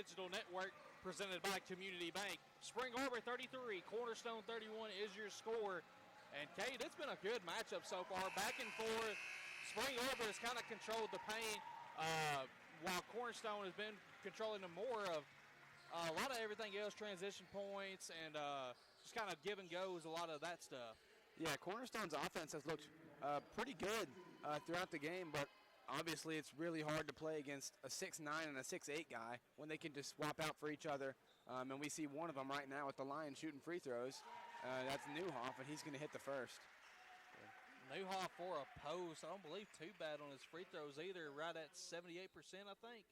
Digital Network presented by Community Bank. Spring Arbor 33, Cornerstone 31 is your score. And Kate, it's been a good matchup so far, back and forth. Spring Arbor has kind of controlled the paint, while Cornerstone has been controlling the more of a lot of everything else, transition points, and just kind of give and goes, a lot of that stuff. Yeah, Cornerstone's offense has looked pretty good throughout the game, but obviously it's really hard to play against a 6'9" and a 6'8" guy when they can just swap out for each other. And we see one of them right now with the Lions shooting free throws. That's Newhoff, and he's going to hit the first. Newhoff for a post. I don't believe too bad on his free throws either, right at 78%, I think.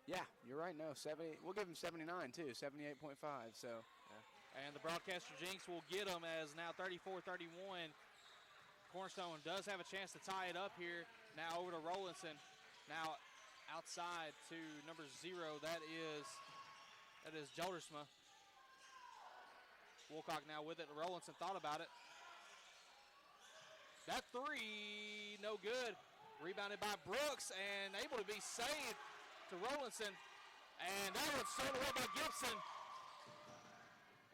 Yeah, you're right. No, 70. We'll give him 79 too, 78.5. So. Yeah. And the broadcaster jinx will get him as now 34-31. Cornerstone does have a chance to tie it up here. Now over to Rollinson. Now outside to number 0. That is Joldersma. Woolcock now with it. Rollinson thought about it. That three, no good. Rebounded by Brooks and able to be saved to Rollinson. And that one's thrown away by Gibson.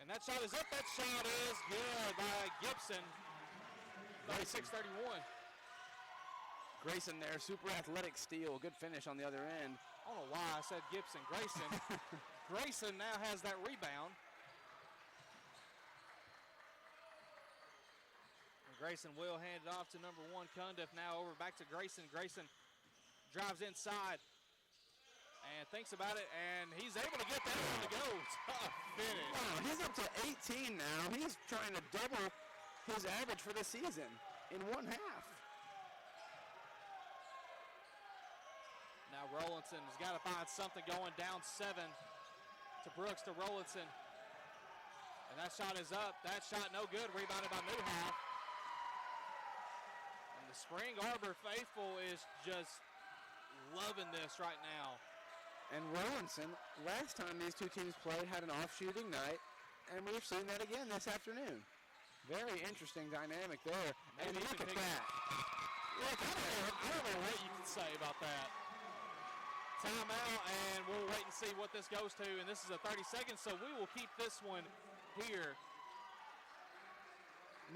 And that shot is up. That shot is good by Gibson. 36-31. Grayson there, super athletic steal. Good finish on the other end. I don't know why I said Gibson. Grayson. Grayson now has that rebound. And Grayson will hand it off to number 1, Cundiff. Now over back to Grayson. Grayson drives inside and thinks about it, and he's able to get that one to go. Tough finish. Wow, he's up to 18 now. He's trying to double his average for the season in one half. Now Rollinson has got to find something going, down 7 to Brooks to Rollinson. And that shot is up. That shot no good, rebounded by Newhoff. And the Spring Arbor faithful is just loving this right now. And Rollinson, last time these two teams played, had an off-shooting night, and we've seen that again this afternoon. Very interesting dynamic there. Maybe and look at that. I don't know what you can say about that. Timeout, and we'll wait and see what this goes to. And this is a 30 seconds, so we will keep this one here.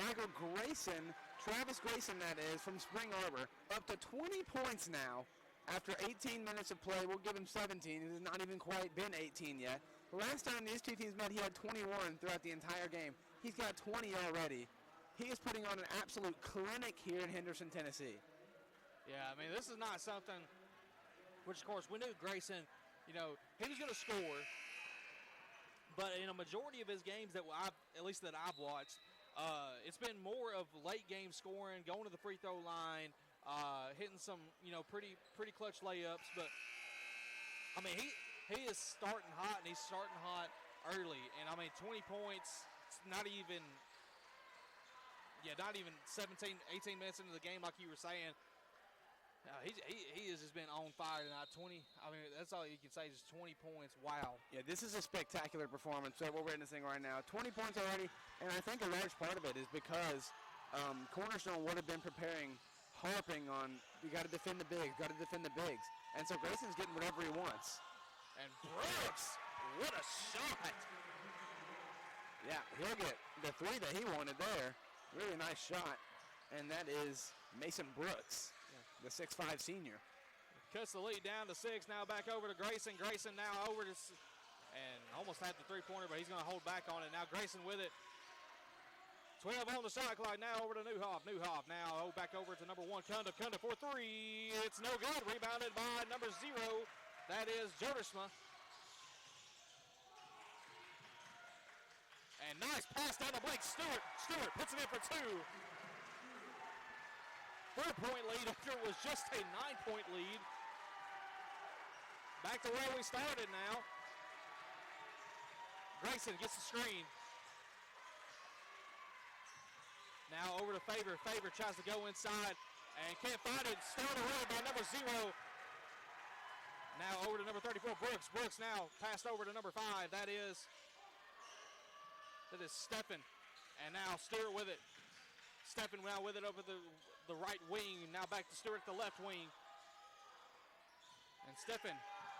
Michael Grayson, Travis Grayson that is, from Spring Arbor, up to 20 points now. After 18 minutes of play, we'll give him 17. It has not even quite been 18 yet. The last time these two teams met, he had 21 throughout the entire game. He's got 20 already. He is putting on an absolute clinic here in Henderson, Tennessee. Yeah, I mean, this is not something, which of course we knew Grayson, you know, he was going to score. But in a majority of his games that I've watched, it's been more of late game scoring, going to the free throw line, hitting some, you know, pretty clutch layups. But I mean, he is starting hot, and he's starting hot early. And I mean, 20 points, not even 17, 18 minutes into the game, like you were saying. He has just been on fire tonight. 20. I mean, that's all you can say. Just 20 points. Wow. Yeah, this is a spectacular performance that we're witnessing right now. 20 points already, and I think a large part of it is because Cornerstone would have been harping on, you got to defend the bigs, and so Grayson's getting whatever he wants. And Brooks, what a shot! Yeah, he'll get the three that he wanted there. Really nice shot, and that is Mason Brooks. The 6'5" senior. Cuts the lead down to 6. Now back over to Grayson. Grayson now over to, and almost had the three-pointer, but he's going to hold back on it. Now Grayson with it. 12 on the shot clock. Now over to Newhoff. Newhoff now back over to number 1, Cundiff. Cundiff for 3. It's no good. Rebounded by number 0. That is Joldersma. And nice pass down to Blake Stewart. Stewart puts it in for 2. 4-point lead after it was just a 9-point lead. Back to where we started now. Grayson gets the screen. Now over to Faber. Faber tries to go inside and can't find it. Stolen away by number 0. Now over to number 34, Brooks. Brooks now passed over to number 5. That is Steffen. And now Stewart with it. Steffen now with it over the right wing. Now back to Stewart at the left wing. And Steffen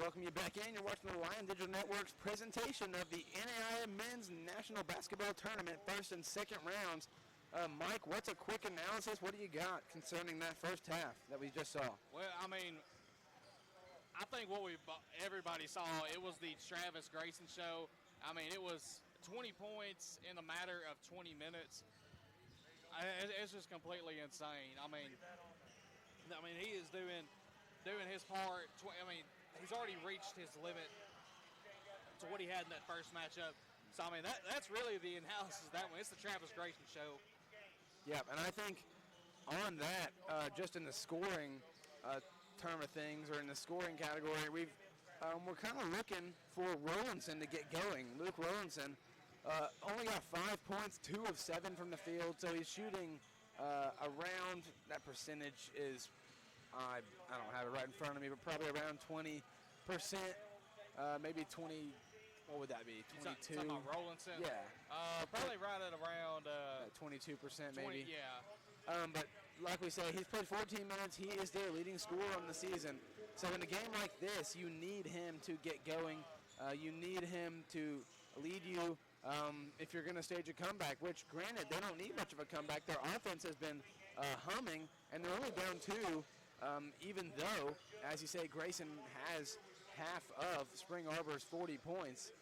welcome you back in. You're watching the Lion Digital Network's presentation of the NAIA Men's National Basketball Tournament, first and second rounds. Mike, what's a quick analysis? What do you got concerning that first half that we just saw? Well, I mean, I think everybody saw, it was the Travis Grayson show. I mean, it was 20 points in a matter of 20 minutes. It's just completely insane. I mean, he is doing his part. I mean, he's already reached his limit to what he had in that first matchup. So, I mean, that's really the analysis of that one. It's the Travis Grayson show. Yeah, and I think on that, just in the scoring term of things, or in the scoring category, we're kind of looking for Rowlandson to get going. Luke Rowlandson only got 5 points, 2 of 7 from the field, so he's shooting around, that percentage is, I don't have it right in front of me, but probably around 20%, maybe 20, what would that be, 22? Talking about Rowlandson? Yeah. Probably right at around 22% maybe. 20, yeah. But like we say, he's played 14 minutes. He is their leading scorer on the season. So in a game like this, you need him to get going. You need him to lead you if you're going to stage a comeback, which, granted, they don't need much of a comeback. Their offense has been humming, and they're only down 2, even though, as you say, Grayson has half of Spring Arbor's 40 points,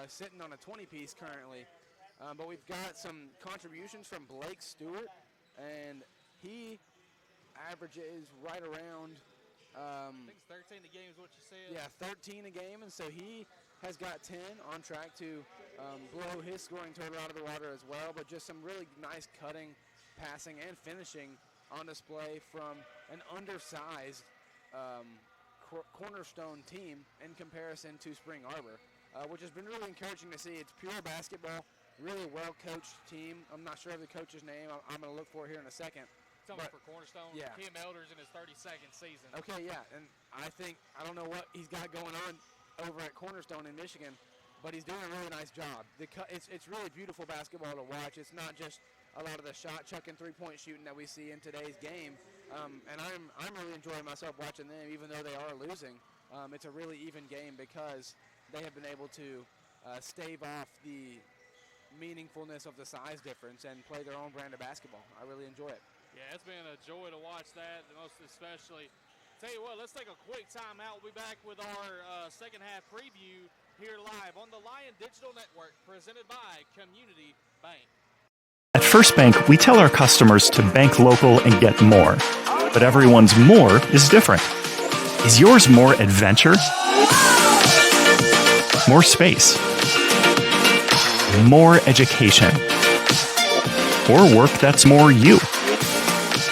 sitting on a 20-piece currently. But we've got some contributions from Blake Stewart, and he averages right around I think it's 13 a game is what you said. Yeah, 13 a game, and so he has got 10, on track to blow his scoring total out of the water as well, but just some really nice cutting, passing, and finishing on display from an undersized Cornerstone team in comparison to Spring Arbor, which has been really encouraging to see. It's pure basketball, really well-coached team. I'm not sure of the coach's name. I'm going to look for it here in a second. Something for Cornerstone. Yeah. Kim Elders in his 32nd season. Okay, yeah, and I don't know what he's got going on over at Cornerstone in Michigan, but he's doing a really nice job. It's really beautiful basketball to watch. It's not just a lot of the shot chucking, three-point shooting that we see in today's game, and I'm really enjoying myself watching them, even though they are losing. It's a really even game because they have been able to stave off the meaningfulness of the size difference and play their own brand of basketball. I really enjoy it. Yeah, it's been a joy to watch that, most especially. Tell you what, let's take a quick time out. We'll be back with our second half preview here live on the Lion Digital Network, presented by Community Bank. At First Bank, we tell our customers to bank local and get more. But everyone's more is different. Is yours more adventure? More space? More education? Or work that's more you?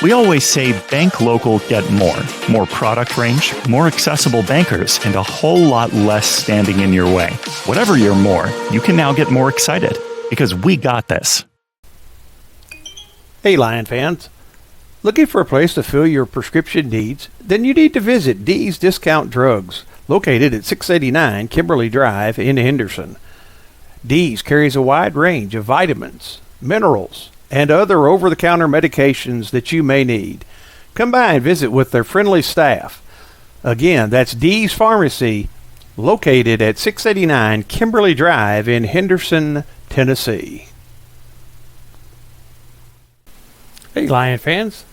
We always say bank local, get more. More product range, more accessible bankers, and a whole lot less standing in your way. Whatever your more, you can now get more excited because we got this. Hey Lion fans, looking for a place to fill your prescription needs? Then you need to visit D's Discount Drugs, located at 689 Kimberly Drive in Henderson. D's carries a wide range of vitamins, minerals, and other over-the-counter medications that you may need. Come by and visit with their friendly staff. Again, that's D's Pharmacy, located at 689 Kimberly Drive in Henderson, Tennessee. Hey Lion fans,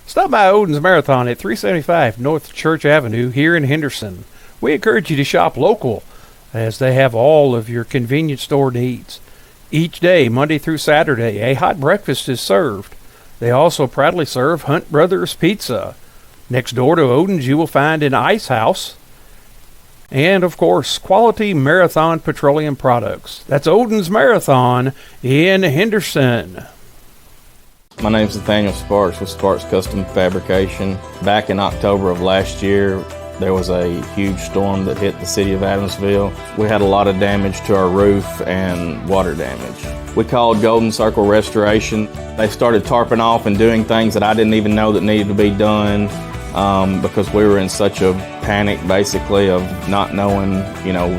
stop by Odin's Marathon at 375 North Church Avenue here in Henderson. We encourage you to shop local, as they have all of your convenience store needs. Each day, Monday through Saturday, a hot breakfast is served. They also proudly serve Hunt Brothers Pizza. Next door to Odin's, you will find an ice house. And, of course, quality Marathon petroleum products. That's Odin's Marathon in Henderson. My name is Nathaniel Sparks with Sparks Custom Fabrication. Back in October of last year, there was a huge storm that hit the city of Adamsville. We had a lot of damage to our roof and water damage. We called Golden Circle Restoration. They started tarping off and doing things that I didn't even know that needed to be done because we were in such a panic, basically, of not knowing,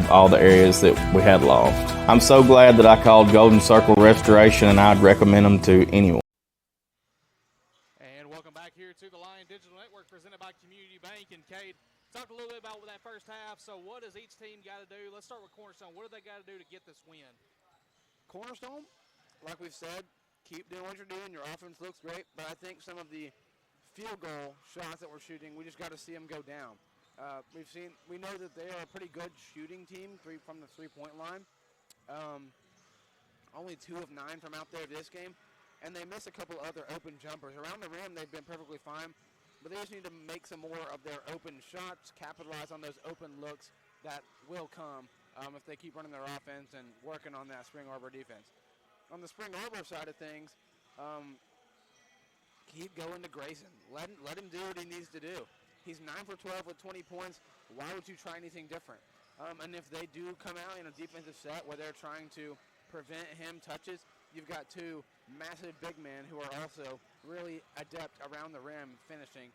all the areas that we had lost. I'm so glad that I called Golden Circle Restoration, and I'd recommend them to anyone. And welcome back here to the Lion Digital Network, presented by Community Bank. And Kate, Talked a little bit about that first half. So what does each team got to do? Let's start with Cornerstone. What do they got to do to get this win? Cornerstone, like we've said, keep doing what you're doing. Your offense looks great, but I think some of the field goal shots that we're shooting, we just got to see them go down. We know that they are a pretty good shooting team from the three-point line. Only 2 of 9 from out there this game, and they miss a couple other open jumpers. Around the rim, they've been perfectly fine, but they just need to make some more of their open shots, capitalize on those open looks that will come if they keep running their offense and working on that Spring Arbor defense. On the Spring Arbor side of things, keep going to Grayson. Let him do what he needs to do. He's 9 for 12 with 20 points. Why would you try anything different? And if they do come out in a defensive set where they're trying to prevent him touches, you've got 2 massive big men who are also really adept around the rim finishing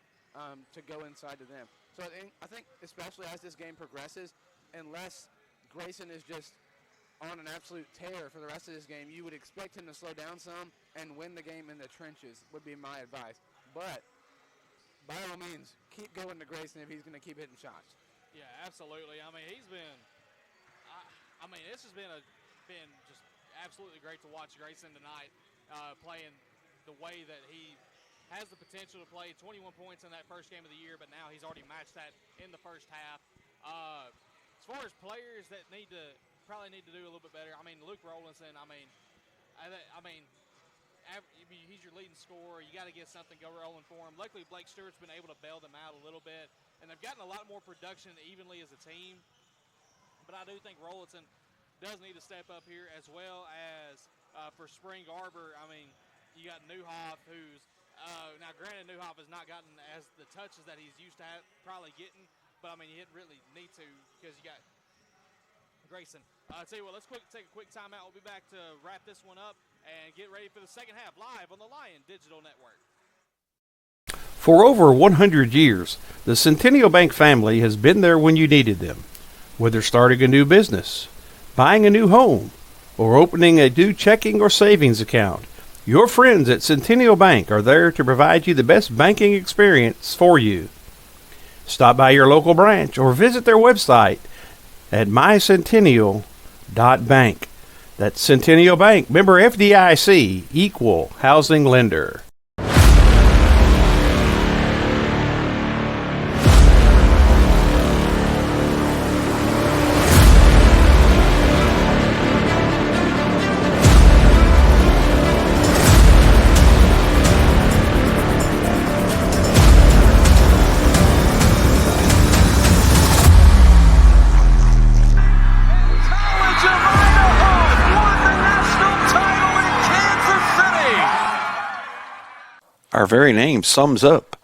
to go inside to them. So I think especially as this game progresses, unless Grayson is just on an absolute tear for the rest of this game, you would expect him to slow down some and win the game in the trenches would be my advice. But by all means, keep going to Grayson if he's going to keep hitting shots. Yeah, absolutely. I mean, he's been this has been just absolutely great to watch Grayson tonight playing the way that he has the potential to play. 21 points in that first game of the year, but now he's already matched that in the first half. As far as players that probably need to do a little bit better, I mean, Luke Rowlandson, he's your leading scorer. You got to get something go rolling for him. Luckily, Blake Stewart's been able to bail them out a little bit, and they've gotten a lot more production evenly as a team. But I do think Rowlandson does need to step up here, as well as for Spring Arbor. I mean, you got Newhoff, who's now granted Newhoff has not gotten as the touches that he's used to probably getting, but I mean, he didn't really need to because you got Grayson. I'll tell you what, let's take a quick timeout. We'll be back to wrap this one up and get ready for the second half live on the Lion Digital Network. For over 100 years, the Centennial Bank family has been there when you needed them. Whether starting a new business, buying a new home, or opening a new checking or savings account, your friends at Centennial Bank are there to provide you the best banking experience for you. Stop by your local branch or visit their website at mycentennial.bank. That's Centennial Bank, member FDIC, equal housing lender. Our very name sums up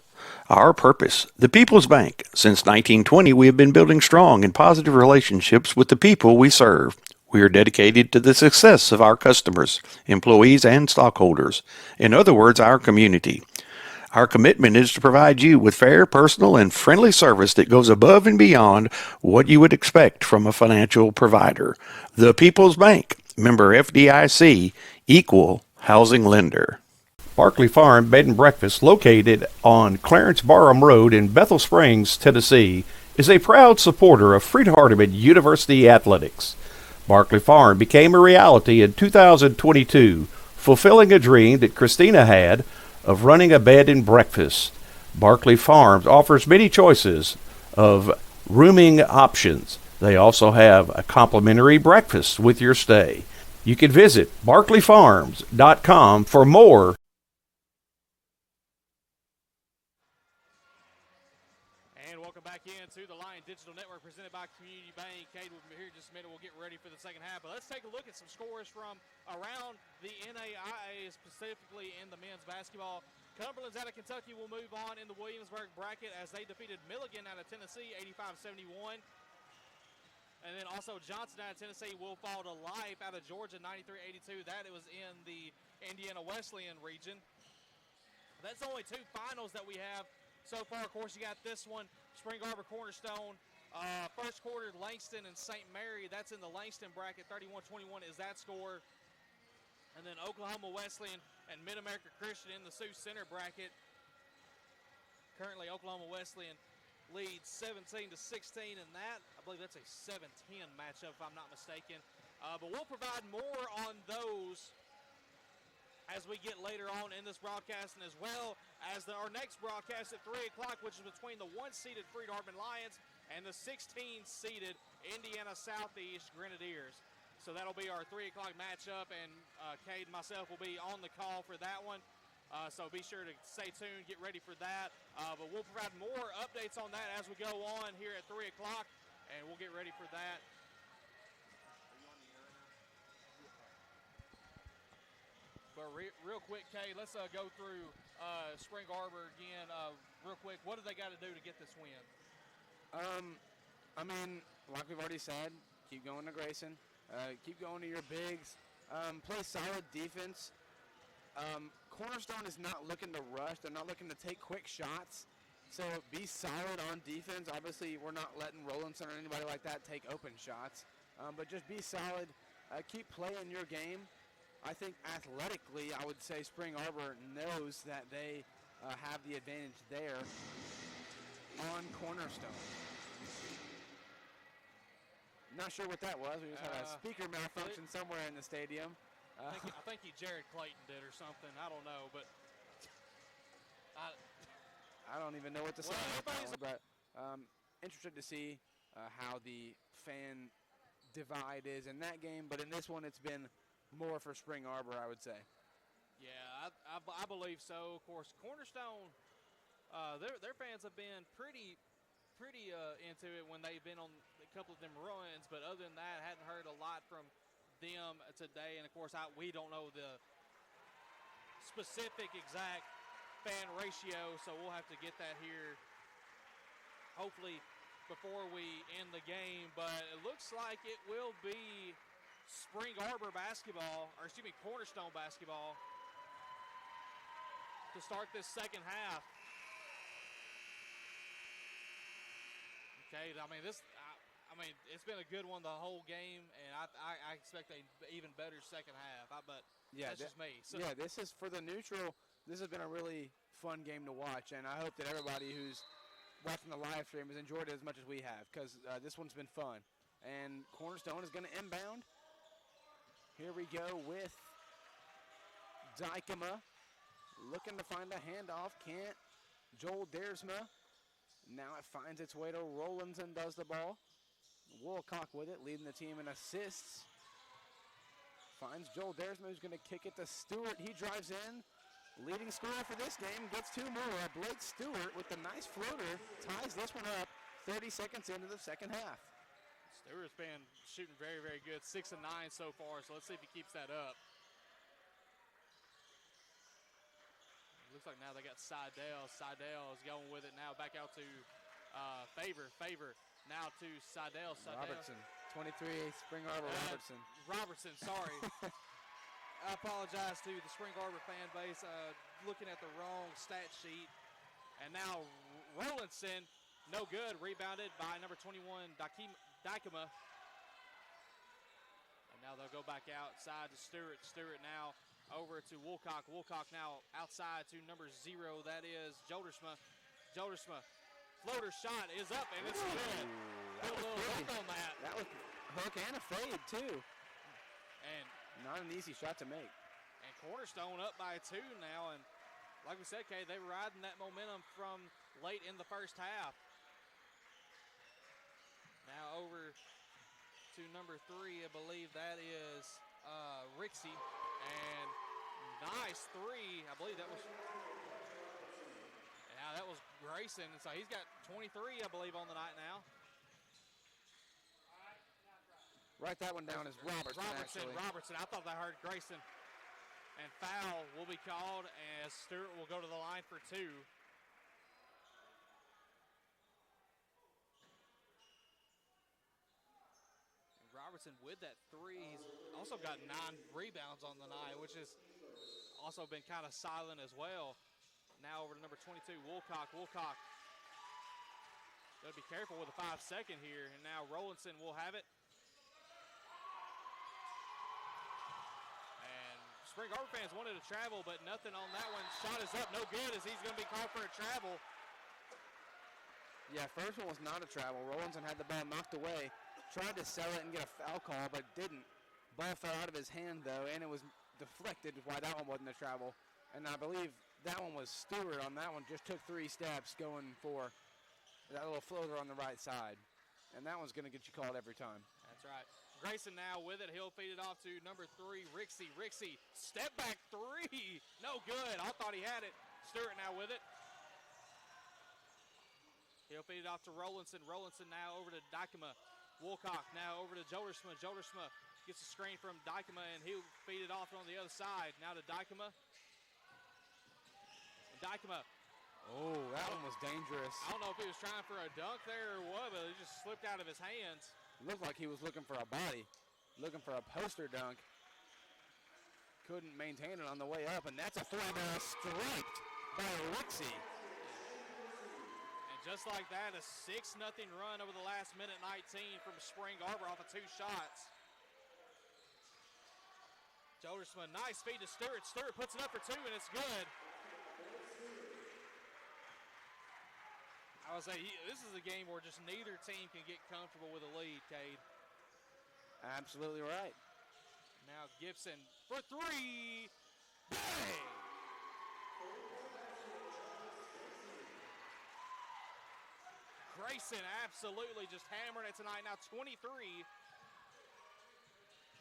our purpose. The People's Bank. Since 1920, we have been building strong and positive relationships with the people we serve. We are dedicated to the success of our customers, employees, and stockholders. In other words, our community. Our commitment is to provide you with fair, personal, and friendly service that goes above and beyond what you would expect from a financial provider. The People's Bank. Member FDIC. Equal housing lender. Barkley Farm Bed and Breakfast, located on Clarence Barham Road in Bethel Springs, Tennessee, is a proud supporter of Freed-Hardeman University athletics. Barkley Farm became a reality in 2022, fulfilling a dream that Christina had of running a bed and breakfast. Barkley Farms offers many choices of rooming options. They also have a complimentary breakfast with your stay. You can visit barkleyfarms.com for more. Into the Lion Digital Network presented by Community Bank. Kate, we'll be here in just a minute. We'll get ready for the second half. But let's take a look at some scores from around the NAIA, specifically in the men's basketball. Cumberland's out of Kentucky will move on in the Williamsburg bracket as they defeated Milligan out of Tennessee 85-71. And then also Johnson out of Tennessee will fall to Life out of Georgia 93-82. That it was in the Indiana Wesleyan region. That's only 2 finals that we have so far. Of course, you got this one, Spring Arbor Cornerstone. First quarter, Langston and St. Mary. That's in the Langston bracket. 31-21 is that score. And then Oklahoma Wesleyan and Mid-America Christian in the Sioux Center bracket. Currently, Oklahoma Wesleyan leads 17-16 in that. I believe that's a 7-10 matchup if I'm not mistaken. But we'll provide more on those as we get later on in this broadcast, and as well as our next broadcast at 3 o'clock, which is between the 1-seeded Freed-Hardeman Lions and the 16-seeded Indiana Southeast Grenadiers. So that'll be our 3 o'clock matchup, and Cade and myself will be on the call for that one. So be sure to stay tuned, get ready for that. But we'll provide more updates on that as we go on here at 3 o'clock, and we'll get ready for that. But real quick, Cade, let's go through Spring Arbor again real quick. What do they got to do to get this win? I mean, like we've already said, keep going to Grayson. Keep going to your bigs. Play solid defense. Cornerstone is not looking to rush. They're not looking to take quick shots. So be solid on defense. Obviously, we're not letting Rollinson or anybody like that take open shots. But just be solid. Keep playing your game. I think athletically, I would say Spring Arbor knows that they have the advantage there on Cornerstone. Not sure what that was. We just had a speaker malfunction somewhere in the stadium. I think Jared Clayton did or something. I don't know, but I don't even know what to say. But interested to see how the fan divide is in that game. But in this one, it's been more for Spring Arbor, I would say. Yeah, I believe so. Of course, Cornerstone, their fans have been pretty into it when they've been on a couple of them runs, but other than that, I hadn't heard a lot from them today. And of course, we don't know the specific exact fan ratio, so we'll have to get that here hopefully before we end the game. But it looks like it will be Spring Arbor basketball, or excuse me, Cornerstone basketball to start this second half. Okay, I mean, it's been a good one the whole game, and I expect an even better second half. But yeah, that's just me. So. Yeah, this is for the neutral. This has been a really fun game to watch, and I hope that everybody who's watching the live stream has enjoyed it as much as we have, because this one's been fun. And Cornerstone is going to inbound. Here we go with Dykema, looking to find a handoff. Can't. Joel Dersma. Now it finds its way to Rollinson, does the ball. Woolcock with it, leading the team in assists. Finds Joel Dersma, who's going to kick it to Stewart. He drives in. Leading scorer for this game gets two more. Blake Stewart with the nice floater ties this one up 30 seconds into the second half. Stewart's been shooting very, very good. 6 of 9 so far, so let's see if he keeps that up. Looks like now they got Seidel. Seidel is going with it now. Back out to Favor. Favor now to Seidel. Robertson, 23, Spring Arbor Robertson. Robertson, sorry. I apologize to the Spring Arbor fan base. Looking at the wrong stat sheet. And now Rollinson, no good. Rebounded by number 21, Dykema. And now they'll go back outside to Stewart. Stewart now over to Woolcock. Woolcock now outside to number 0. That is Joldersma. Joldersma. Floater shot is up, and it's good. Put a little hook on that. That was hook and a fade, too. And not an easy shot to make. And Cornerstone up by 2 now. And like we said, Kay, they were riding that momentum from late in the first half. Now over to number 3, I believe that is Rixey. And nice 3. I believe that was, yeah, that was Grayson. And so he's got 23, I believe, on the night now. Write that one down as Robertson. Robertson. I thought I heard Grayson. And foul will be called as Stewart will go to the line for 2. Robertson with that 3. He's also got 9 rebounds on the night, which has also been kind of silent as well. Now over to number 22, Woolcock. Woolcock. Got to be careful with a 5-second here. And now Rollinson will have it. And Spring Arbor fans wanted to travel, but nothing on that one. Shot is up, no good, as he's going to be called for a travel. Yeah, first one was not a travel. Rollinson had the ball knocked away, tried to sell it and get a foul call, but didn't. Ball fell out of his hand, though, and it was deflected why that one wasn't a travel. And I believe that one was Stewart on that one, just took 3 steps going for that little floater on the right side. And that one's going to get you called every time. That's right. Grayson now with it. He'll feed it off to number 3, Rixey. Rixey, step back 3. No good. I thought he had it. Stewart now with it. He'll feed it off to Rollinson. Rollinson now over to Dykema. Woolcock now over to Jodersma. Jodersma gets a screen from Dykema, and he'll feed it off on the other side. Now to Dykema. Dykema. Oh, that one was dangerous. I don't know if he was trying for a dunk there or what, but it just slipped out of his hands. It looked like he was looking for a body, looking for a poster dunk. Couldn't maintain it on the way up, and that's a 3-ball striped by Rixey. And just like that, a 6-0 run over the last minute 19 from Spring Arbor off of 2 shots. Jodersma, nice feed to Stewart. Stewart puts it up for 2, and it's good. I would say this is a game where just neither team can get comfortable with a lead, Cade. Absolutely right. Now Gibson for 3. Bang! Grayson absolutely just hammering it tonight. Now 23.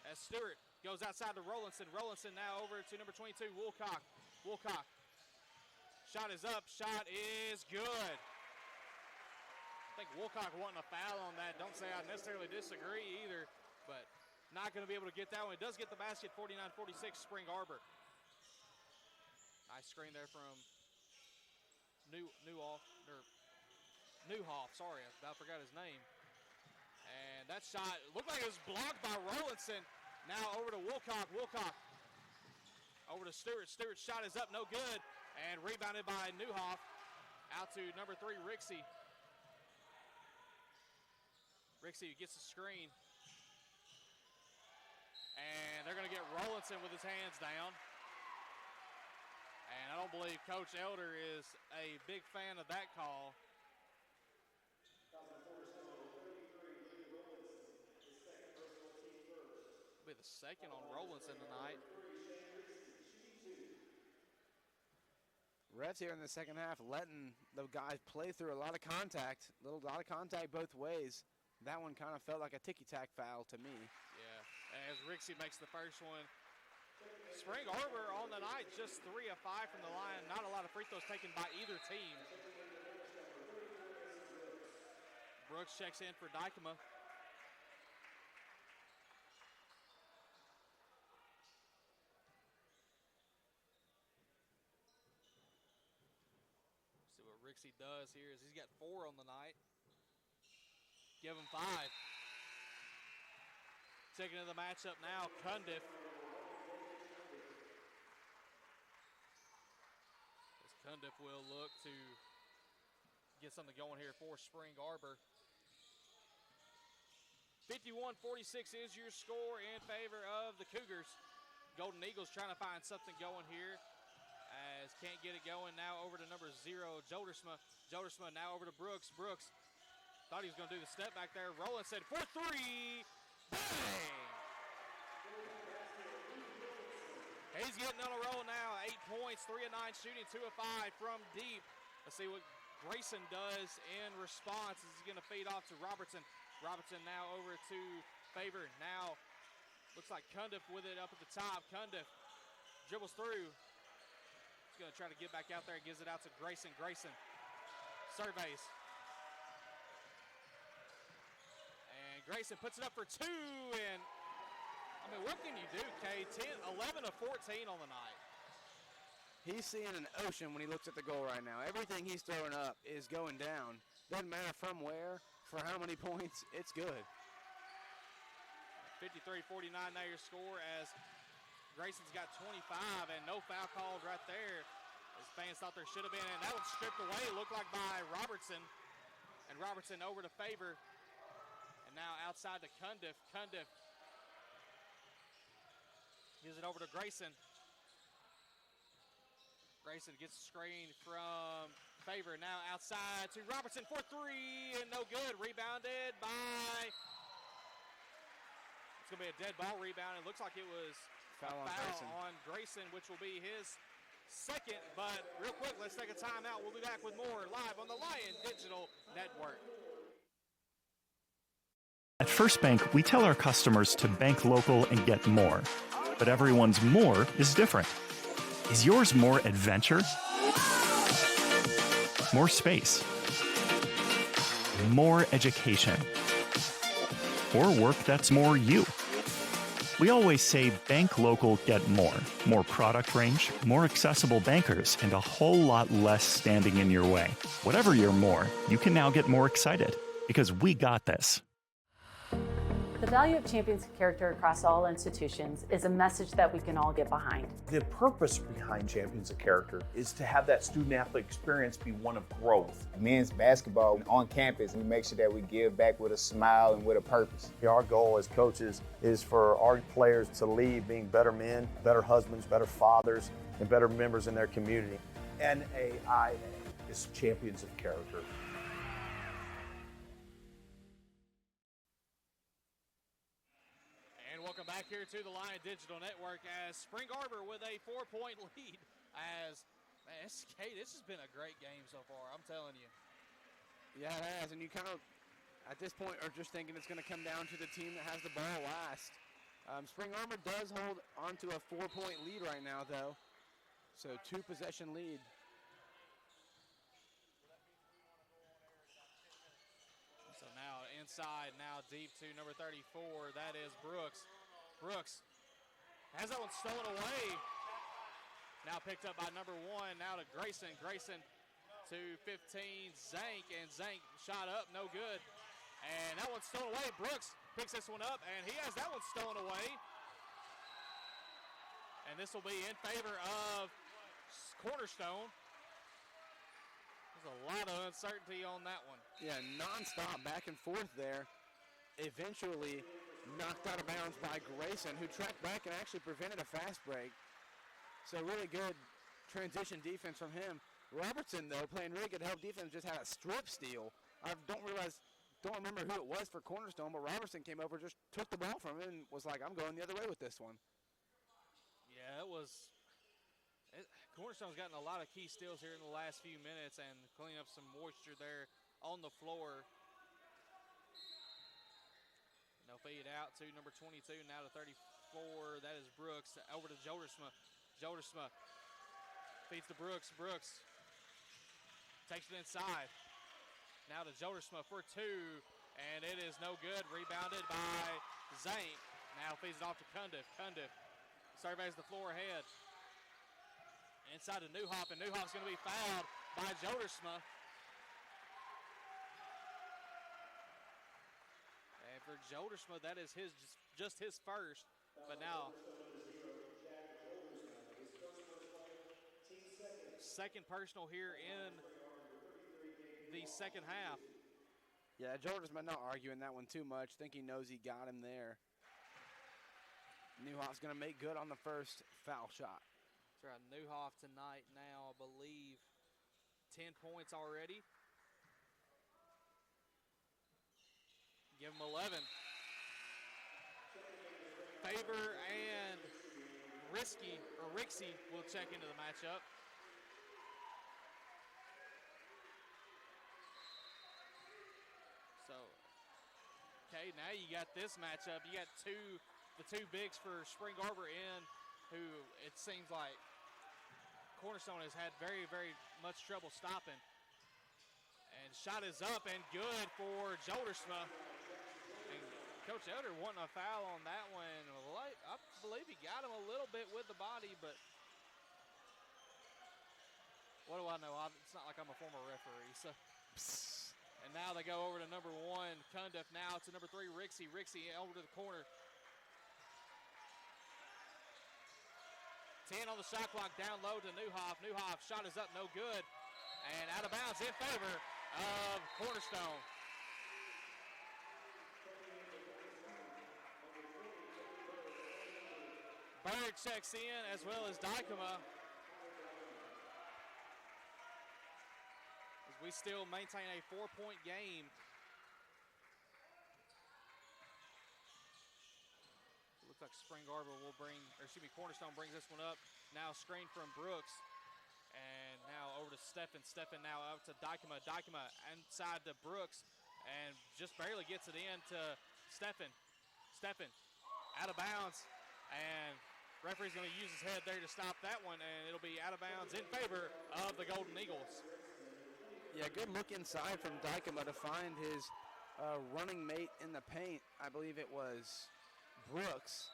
As Stewart goes outside to Rollinson. Rollinson now over to number 22, Woolcock. Woolcock. Shot is up. Shot is good. I think Woolcock wanting a foul on that. Don't say I necessarily disagree either, but not going to be able to get that one. It does get the basket, 49-46, Spring Arbor. Nice screen there from Newhoff. Sorry, I about forgot his name. And that shot looked like it was blocked by Rollinson. Now over to Woolcock. Woolcock over to Stewart. Stewart's shot is up, no good. And rebounded by Newhoff. Out to number 3, Rixey. Rixey gets the screen. And they're going to get Rollinson with his hands down. And I don't believe Coach Elder is a big fan of that call. It'll be the second on Rollinson tonight. Refs here in the second half letting the guys play through a lot of contact. A lot of contact both ways. That one kind of felt like a ticky-tack foul to me. Yeah, as Rixey makes the first one. Spring Arbor on the night, just 3 of 5 from the line. Not a lot of free throws taken by either team. Brooks checks in for Dykema. See what Rixey does here is he's got 4 on the night. Give him 5. Taking to the matchup now, Cundiff. As Cundiff will look to get something going here for Spring Arbor. 51-46 is your score in favor of the Cougars. Golden Eagles trying to find something going here. As can't get it going. Now over to number 0, Jodersma. Jodersma now over to Brooks. Brooks thought he was going to do the step back there. Rollinson for 3. Bang! He's getting on a roll now. 8 points, 3 of 9 shooting, 2 of 5 from deep. Let's see what Grayson does in response. He's going to feed off to Robertson. Robertson now over to Favor. Now looks like Cundiff with it up at the top. Cundiff dribbles through. He's going to try to get back out there and gives it out to Grayson. Grayson surveys. And Grayson puts it up for 2. And, I mean, what can you do, Kay? 11 of 14 on the night. He's seeing an ocean when he looks at the goal right now. Everything he's throwing up is going down. Doesn't matter from where, for how many points, it's good. 53-49 now your score as Grayson's got 25 and no foul called right there. As fans thought there should have been, and that was stripped away, looked like by Robertson. And Robertson over to Favor. And now outside to Cundiff. Cundiff gives it over to Grayson. Grayson gets the screen from favor. Now outside to Robertson for three, and no good. Rebounded by, it's going to be a dead ball rebound. It looks like it was foul on Grayson, which will be his second. But real quick, let's take a timeout. We'll be back with more live on the Lion Digital Network. At First Bank, we tell our customers to bank local and get more. But everyone's more is different. Is yours more adventure? More space? More education? Or work that's more you? We always say bank local, get more. More product range, more accessible bankers, and a whole lot less standing in your way. Whatever your more, you can now get more excited because we got this. The value of champions of character across all institutions is a message that we can all get behind. The purpose behind Champions of Character is to have that student-athlete experience be one of growth. Men's basketball on campus, we make sure that we give back with a smile and with a purpose. Our goal as coaches is for our players to leave being better men, better husbands, better fathers, and better members in their community. NAIA is Champions of Character. Welcome back here to the Lion Digital Network as Spring Arbor with a 4-point lead. As, man, this has been a great game so far, I'm telling you. Yeah, it has, and you kind of, at this point, are just thinking it's going to come down to the team that has the ball last. Spring Arbor does hold onto a 4-point lead right now, though. So 2-possession lead. So now inside, now deep to number 34, that is Brooks. Brooks has that one stolen away. Now picked up by number 1, now to Grayson. Grayson to 15, Zank, and Zank shot up, no good. And that one's stolen away. Brooks picks this one up, and he has that one stolen away. And this will be in favor of Cornerstone. There's a lot of uncertainty on that one. Yeah, nonstop back and forth there. Eventually knocked out of bounds by Grayson, who tracked back and actually prevented a fast break. So really good transition defense from him. Robertson, though, playing really good help defense, just had a strip steal. I don't remember who it was for Cornerstone, but Robertson came over, just took the ball from him and was like, I'm going the other way with this one. Yeah, Cornerstone's gotten a lot of key steals here in the last few minutes and cleaning up some moisture there on the floor. They'll feed out to number 22, now to 34. That is Brooks. Over to Jodersma. Jodersma feeds to Brooks. Brooks takes it inside. Now to Jodersma for 2, and it is no good. Rebounded by Zank. Now feeds it off to Cundiff. Cundiff surveys the floor ahead. Inside to Newhoff, and Newhoff's going to be fouled by Jodersma. And for Jodersma, that is just his first. But now, second personal here in the second half. Yeah, Jodersma not arguing that one too much. Think he knows he got him there. Newhoff's going to make good on the first foul shot. That's right, Newhoff tonight now, I believe, 10 points already. Give him 11. Favor and Rixie will check into the matchup. So, okay, now you got this matchup. You got the two bigs for Spring Arbor in, who it seems like Cornerstone has had very, very much trouble stopping. And shot is up and good for Jodersma. And Coach Elder wanting a foul on that one. I believe he got him a little bit with the body, but what do I know? It's not like I'm a former referee. So. And now they go over to number 1, Cundiff, now to number 3, Rixie. Rixie over to the corner. 10 on the shot clock, down low to Newhoff. Newhoff, shot is up, no good. And out of bounds in favor of Cornerstone. Berg checks in as well as Dykema. we still maintain a 4-point game. It looks like Arbor will Cornerstone brings this one up. Now screen from Brooks. And now over to Steffen. Steffen now out to Dykema. Dykema inside to Brooks. And just barely gets it in to Steffen. Steffen out of bounds. And referee's going to use his head there to stop that one. And it'll be out of bounds in favor of the Golden Eagles. Yeah, good look inside from Dykema to find his running mate in the paint. I believe it was Brooks.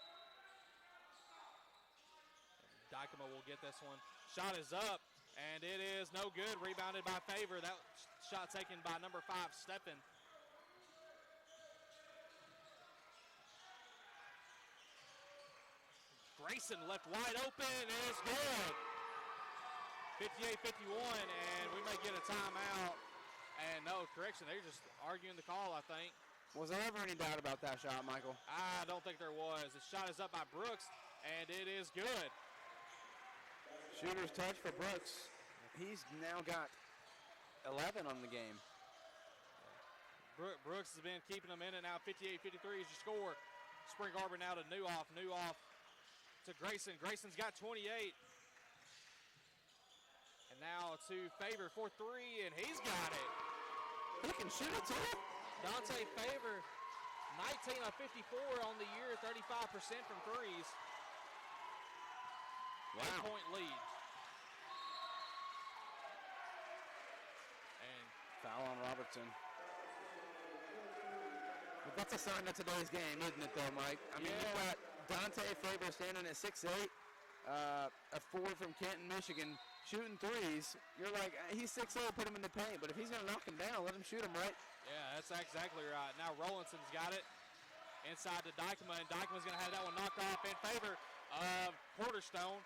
Dykema will get this one. Shot is up, and it is no good. Rebounded by Favor. That shot taken by number 5, Steffen. Grayson left wide open, and it's good. 58-51, and we may get a timeout. And no, correction, they're just arguing the call, I think. Was there ever any doubt about that shot, Michael? I don't think there was. The shot is up by Brooks, and it is good. Shooter's touch for Brooks. He's now got 11 on the game. Brooks has been keeping them in it now. 58-53 is your score. Arbor now to Newhoff. Newhoff to Grayson. Grayson's got 28. And now to Favor for 3, and he's got it. He can shoot it too. Dante Favor, 19 of 54 on the year, 35% from threes. Wow. 8-point lead. And foul on Robertson. But that's a sign of today's game, isn't it, though, Mike? I mean, you've got Dante Favor standing at 6'8", a forward from Canton, Michigan, shooting threes. You're like, he's 6'0", put him in the paint. But if he's going to knock him down, let him shoot him, right? Yeah, that's exactly right. Now Rollinson's got it inside to Dykema, and Dykema's going to have that one knocked off in favor of Cornerstone.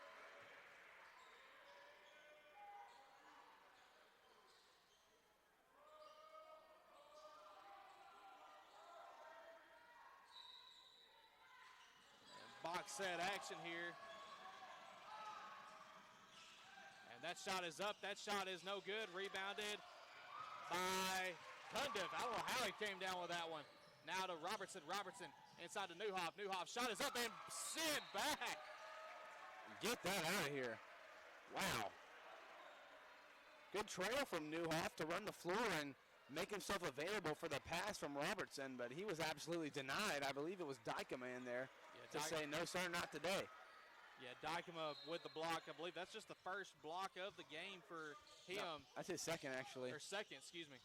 Box set action here. And that shot is up. That shot is no good. Rebounded by Cundiff. I don't know how he came down with that one. Now to Robertson. Robertson inside to Newhoff. Newhoff shot is up and sent back. Get that out of here. Wow. Good trail from Newhoff to run the floor and make himself available for the pass from Robertson, but he was absolutely denied. I believe it was Dykema in there to say, no, sir, not today. Yeah, Dykema with the block. I believe that's just the first block of the game for him. No, that's his second, actually. Or second, excuse me.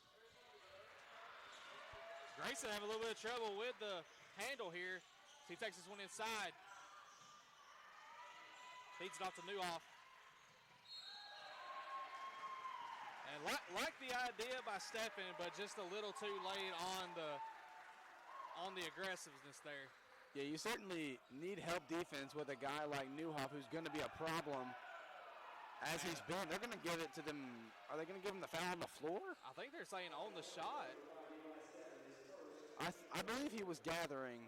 Grayson having a little bit of trouble with the handle here. He takes this one inside. Feeds it off to Newhoff. And like the idea by Steffen, but just a little too late on the aggressiveness there. Yeah, you certainly need help defense with a guy like Newhoff who's going to be a problem as he's been. They're going to give it to them. Are they going to give him the foul on the floor? I think they're saying on the shot. I believe he was gathering,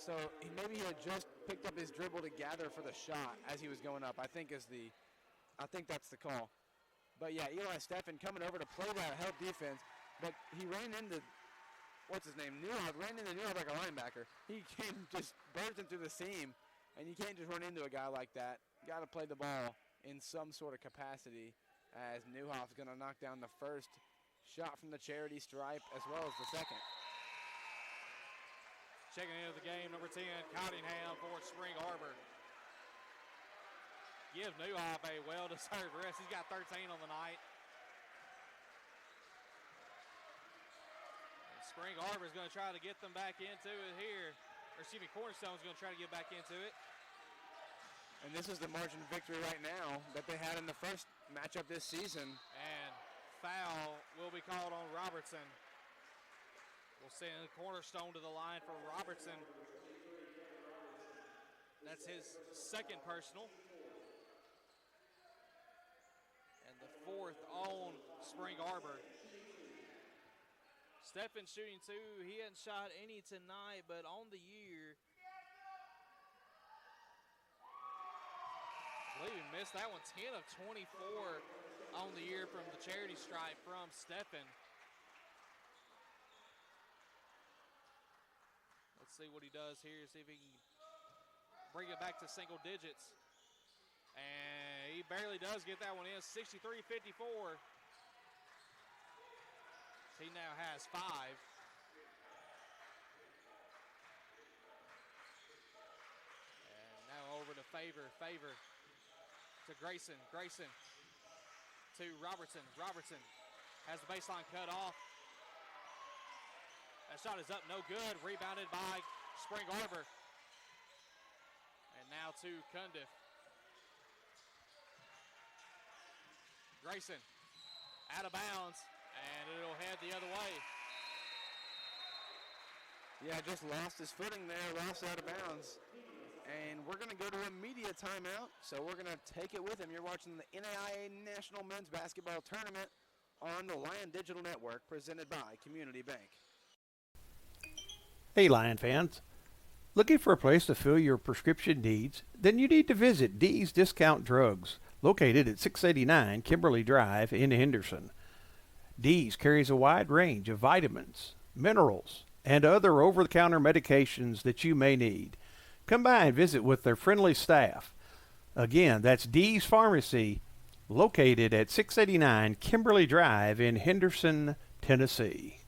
so maybe he had just picked up his dribble to gather for the shot as he was going up. I think that's the call. But yeah, Eli Steffen coming over to play that help defense, but he ran into, Newhoff ran into Newhoff like a linebacker. He came, just bursting through the seam, and you can't just run into a guy like that. You got to play the ball in some sort of capacity, as Newhoff's going to knock down the first shot from the charity stripe as well as the second. Checking into the game, number 10, Cottingham for Arbor. Give Newhoff a well-deserved rest. He's got 13 on the night. And Arbor is going to try to get them back into it here. Or excuse me, Cornerstone's going to try to get back into it. And this is the margin of victory right now that they had in the first matchup this season. And foul will be called on Robertson. We'll send Cornerstone to the line for Robertson. That's his second personal. And the fourth on Arbor. Steffen shooting 2. He hadn't shot any tonight, but on the year, I believe he missed that one. 10 of 24 on the year from the charity stripe from Steffen. Let's see what he does here, see if he can bring it back to single digits. And he barely does get that one in, 63-54. He now has 5. And now over to Favor to Grayson to Robertson. Robertson has the baseline cut off. That shot is up, no good. Rebounded by Spring Arbor. And now to Cundiff. Grayson out of bounds, and it'll head the other way. Yeah, just lost his footing there, lost out of bounds. And we're going to go to a media timeout, so we're going to take it with him. You're watching the NAIA National Men's Basketball Tournament on the Lion Digital Network, presented by Community Bank. Hey, Lion fans. Looking for a place to fill your prescription needs? Then you need to visit D's Discount Drugs, located at 689 Kimberly Drive in Henderson. D's carries a wide range of vitamins, minerals, and other over-the-counter medications that you may need. Come by and visit with their friendly staff. Again, that's D's Pharmacy, located at 689 Kimberly Drive in Henderson, Tennessee.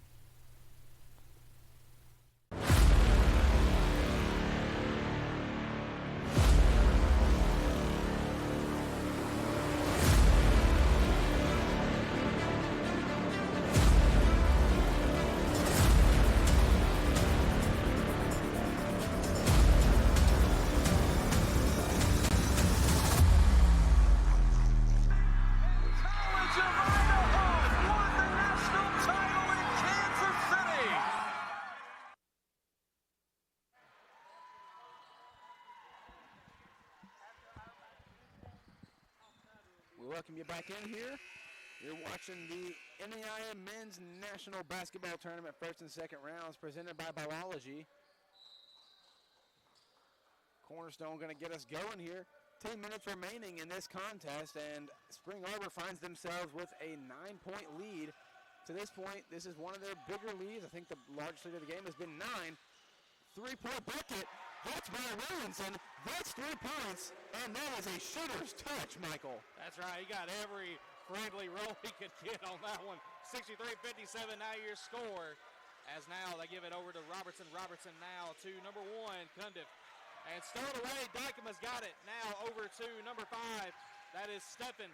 Welcome you back in here. You're watching the NAIA Men's National Basketball Tournament first and second rounds presented by Biology. Cornerstone going to get us going here. 10 minutes remaining in this contest, and Spring Arbor finds themselves with a 9-point lead. To this point, this is one of their bigger leads. I think the largest lead of the game has been 9. 3-point bucket. That's by Robinson. That's 3 points, and that is a shooter's touch, Michael. That's right. He got every friendly roll he could get on that one. 63-57 now your score. As now they give it over to Robertson. Robertson now to number 1, Cundiff. And stolen away. Dykema's got it. Now over to number 5. That is Steffen.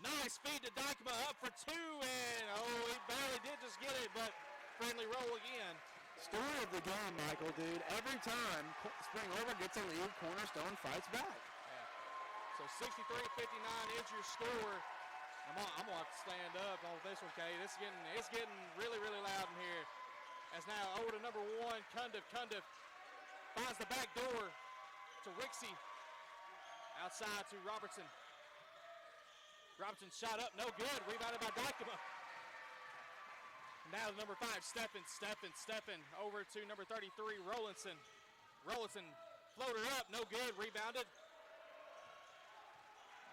Nice feed to Dykema, up for 2, and he barely did just get it, but friendly roll again. Story of the game, Michael, dude. Every time Spring Arbor gets a lead, Cornerstone fights back. Yeah. So 63-59 is your score. I'm gonna have to stand up on this one, Kate. It's getting really, really loud in here. As now over to number 1, Cundiff. Cundiff finds the back door to Rixey. Outside to Robertson. Robertson shot up, no good. Rebounded by Dykema. Now number 5, Steffen. Over to number 33, Rollinson. Rollinson floater up, no good. Rebounded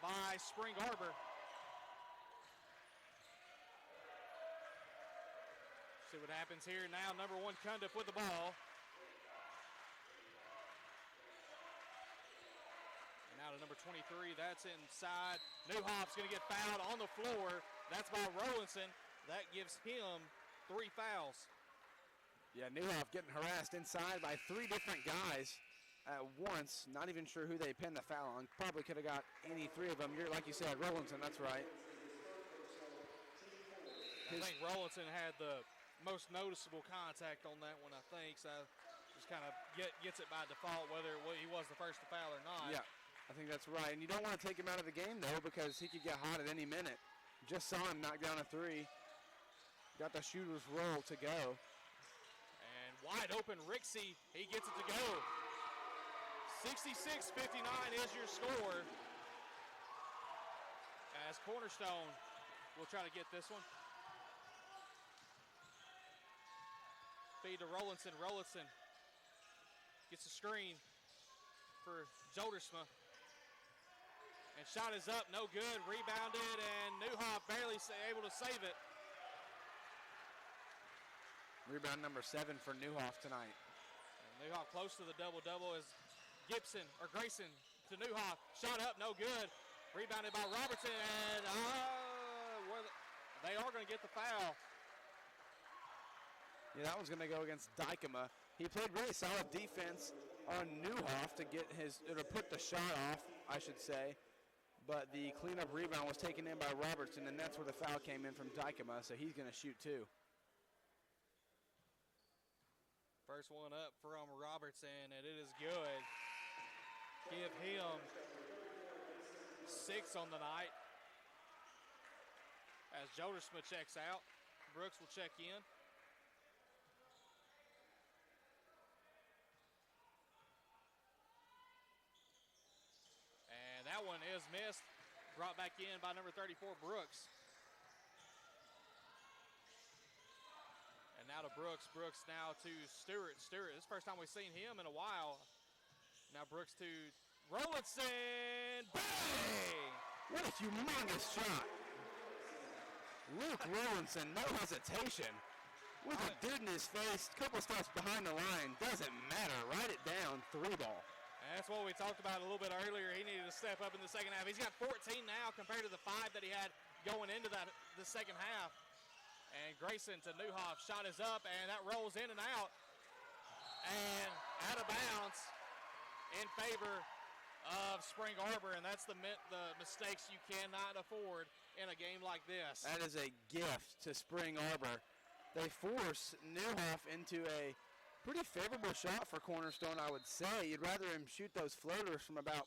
by Spring Arbor. See what happens here. Now number 1, Cundiff with the ball. And now to number 23, that's inside. Newhoff's going to get fouled on the floor. That's by Rollinson. That gives him 3 fouls. Yeah, Newhoff getting harassed inside by 3 different guys at once. Not even sure who they pinned the foul on. Probably could have got any 3 of them. You're, like you said, Rollinson, that's right. I think Rollinson had the most noticeable contact on that one, I think. So just kind of gets it by default, whether he was the first to foul or not. Yeah, I think that's right. And you don't want to take him out of the game, though, because he could get hot at any minute. Just saw him knock down a 3. Got the shooter's roll to go. And wide open, Rixey, he gets it to go. 66-59 is your score. As Cornerstone will try to get this one. Feed to Rollinson. Rollinson gets a screen for Jodersma. And shot is up, no good. Rebounded, and Newhoff barely able to save it. Rebound number 7 for Newhoff tonight. And Newhoff close to the double-double as Grayson to Newhoff. Shot up, no good. Rebounded by Robertson, and they are going to get the foul. Yeah, that one's going to go against Dykema. He played really solid defense on Newhoff to put the shot off, I should say. But the cleanup rebound was taken in by Robertson, and that's where the foul came in from Dykema, so he's going to shoot 2. First one up from Robertson, and it is good. Give him 6 on the night. As Jodersma checks out, Brooks will check in. And that one is missed. Brought back in by number 34, Brooks. And now to Brooks. Brooks now to Stewart. Stewart, this is the first time we've seen him in a while. Now Brooks to Rollinson. Bang! What a humongous shot. Luke Rollinson, no hesitation. With a dude in his face, couple steps behind the line. Doesn't matter. Write it down. 3-ball. And that's what we talked about a little bit earlier. He needed to step up in the second half. He's got 14 now compared to the 5 that he had going into the second half. And Grayson to Newhoff. Shot is up, and that rolls in and out. And out of bounds in favor of Spring Arbor, and that's the mistakes you cannot afford in a game like this. That is a gift to Spring Arbor. They force Newhoff into a pretty favorable shot for Cornerstone, I would say. You'd rather him shoot those floaters from about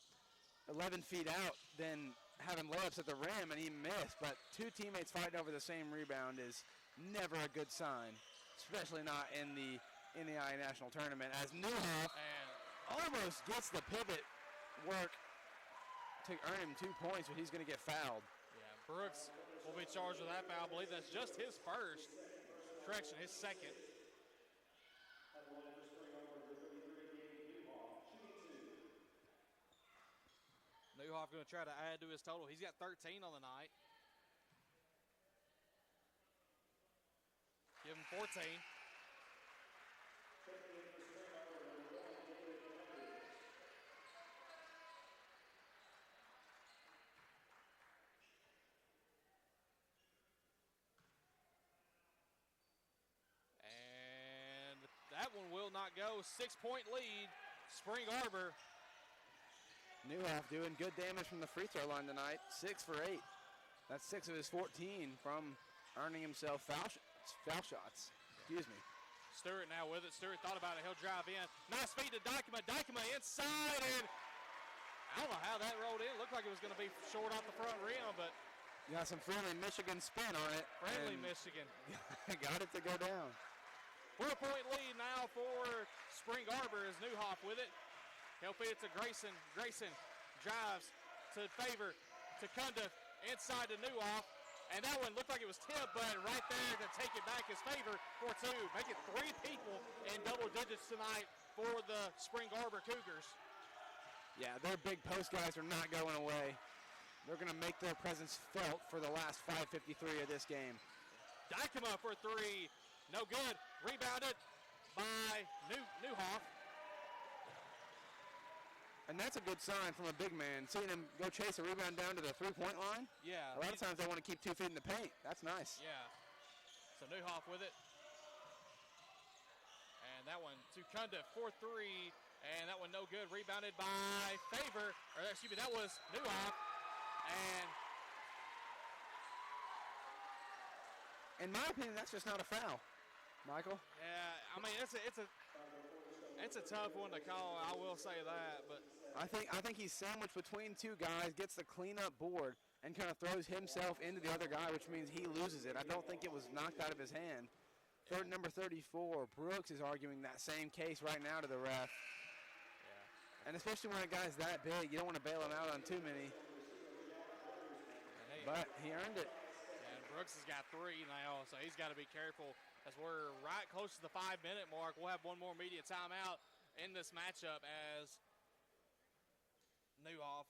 11 feet out than have him layups at the rim, and he missed. But 2 teammates fighting over the same rebound is never a good sign, especially not in the NAIA National Tournament, as Newhoff almost gets the pivot work to earn him 2 points, but he's going to get fouled. Yeah, Brooks will be charged with that foul. I believe that's just his first. Correction, his second. Newhoff going to try to add to his total. He's got 13 on the night. Give him 14. And that one will not go. 6-point lead, Spring Arbor. Newhoff doing good damage from the free throw line tonight. 6 for 8. That's 6 of his 14 from earning himself foul shots. Excuse me. Stewart now with it. Stewart thought about it. He'll drive in. Nice feed to Dykema. Dykema inside, and I don't know how that rolled in. Looked like it was going to be short off the front rim, but you got some friendly Michigan spin on it. Friendly Michigan. Got it to go down. 4-point lead now for Spring Arbor as Newhoff with it. He'll feed it to Grayson. Grayson drives to Favor, to Cundiff, inside to Newhoff. And that one looked like it was tipped, but right there to take it back is Favor for 2. Make it 3 people in double digits tonight for the Spring Arbor Cougars. Yeah, their big post guys are not going away. They're going to make their presence felt for the last 5:53 of this game. Dykema for 3. No good. Rebounded by Newhoff. And that's a good sign from a big man. Seeing him go chase a rebound down to the 3-point line. Yeah. A lot of times they want to keep 2 feet in the paint. That's nice. Yeah. So Newhoff with it. And that one to Cundiff for 3. And that one no good. Rebounded by Favor. Or excuse me, that was Newhoff. And in my opinion, that's just not a foul, Michael. Yeah, I mean it's a tough one to call. I will say that, but I think he's sandwiched between 2 guys, gets the cleanup board, and kind of throws himself into the other guy, which means he loses it. I don't think it was knocked out of his hand. Number 34, Brooks is arguing that same case right now to the ref. Yeah. And especially when a guy's that big, you don't want to bail him out on too many. Hey, but he earned it. And Brooks has got 3 now, so he's got to be careful as we're right close to the 5-minute mark. We'll have one more media timeout in this matchup as Newhoff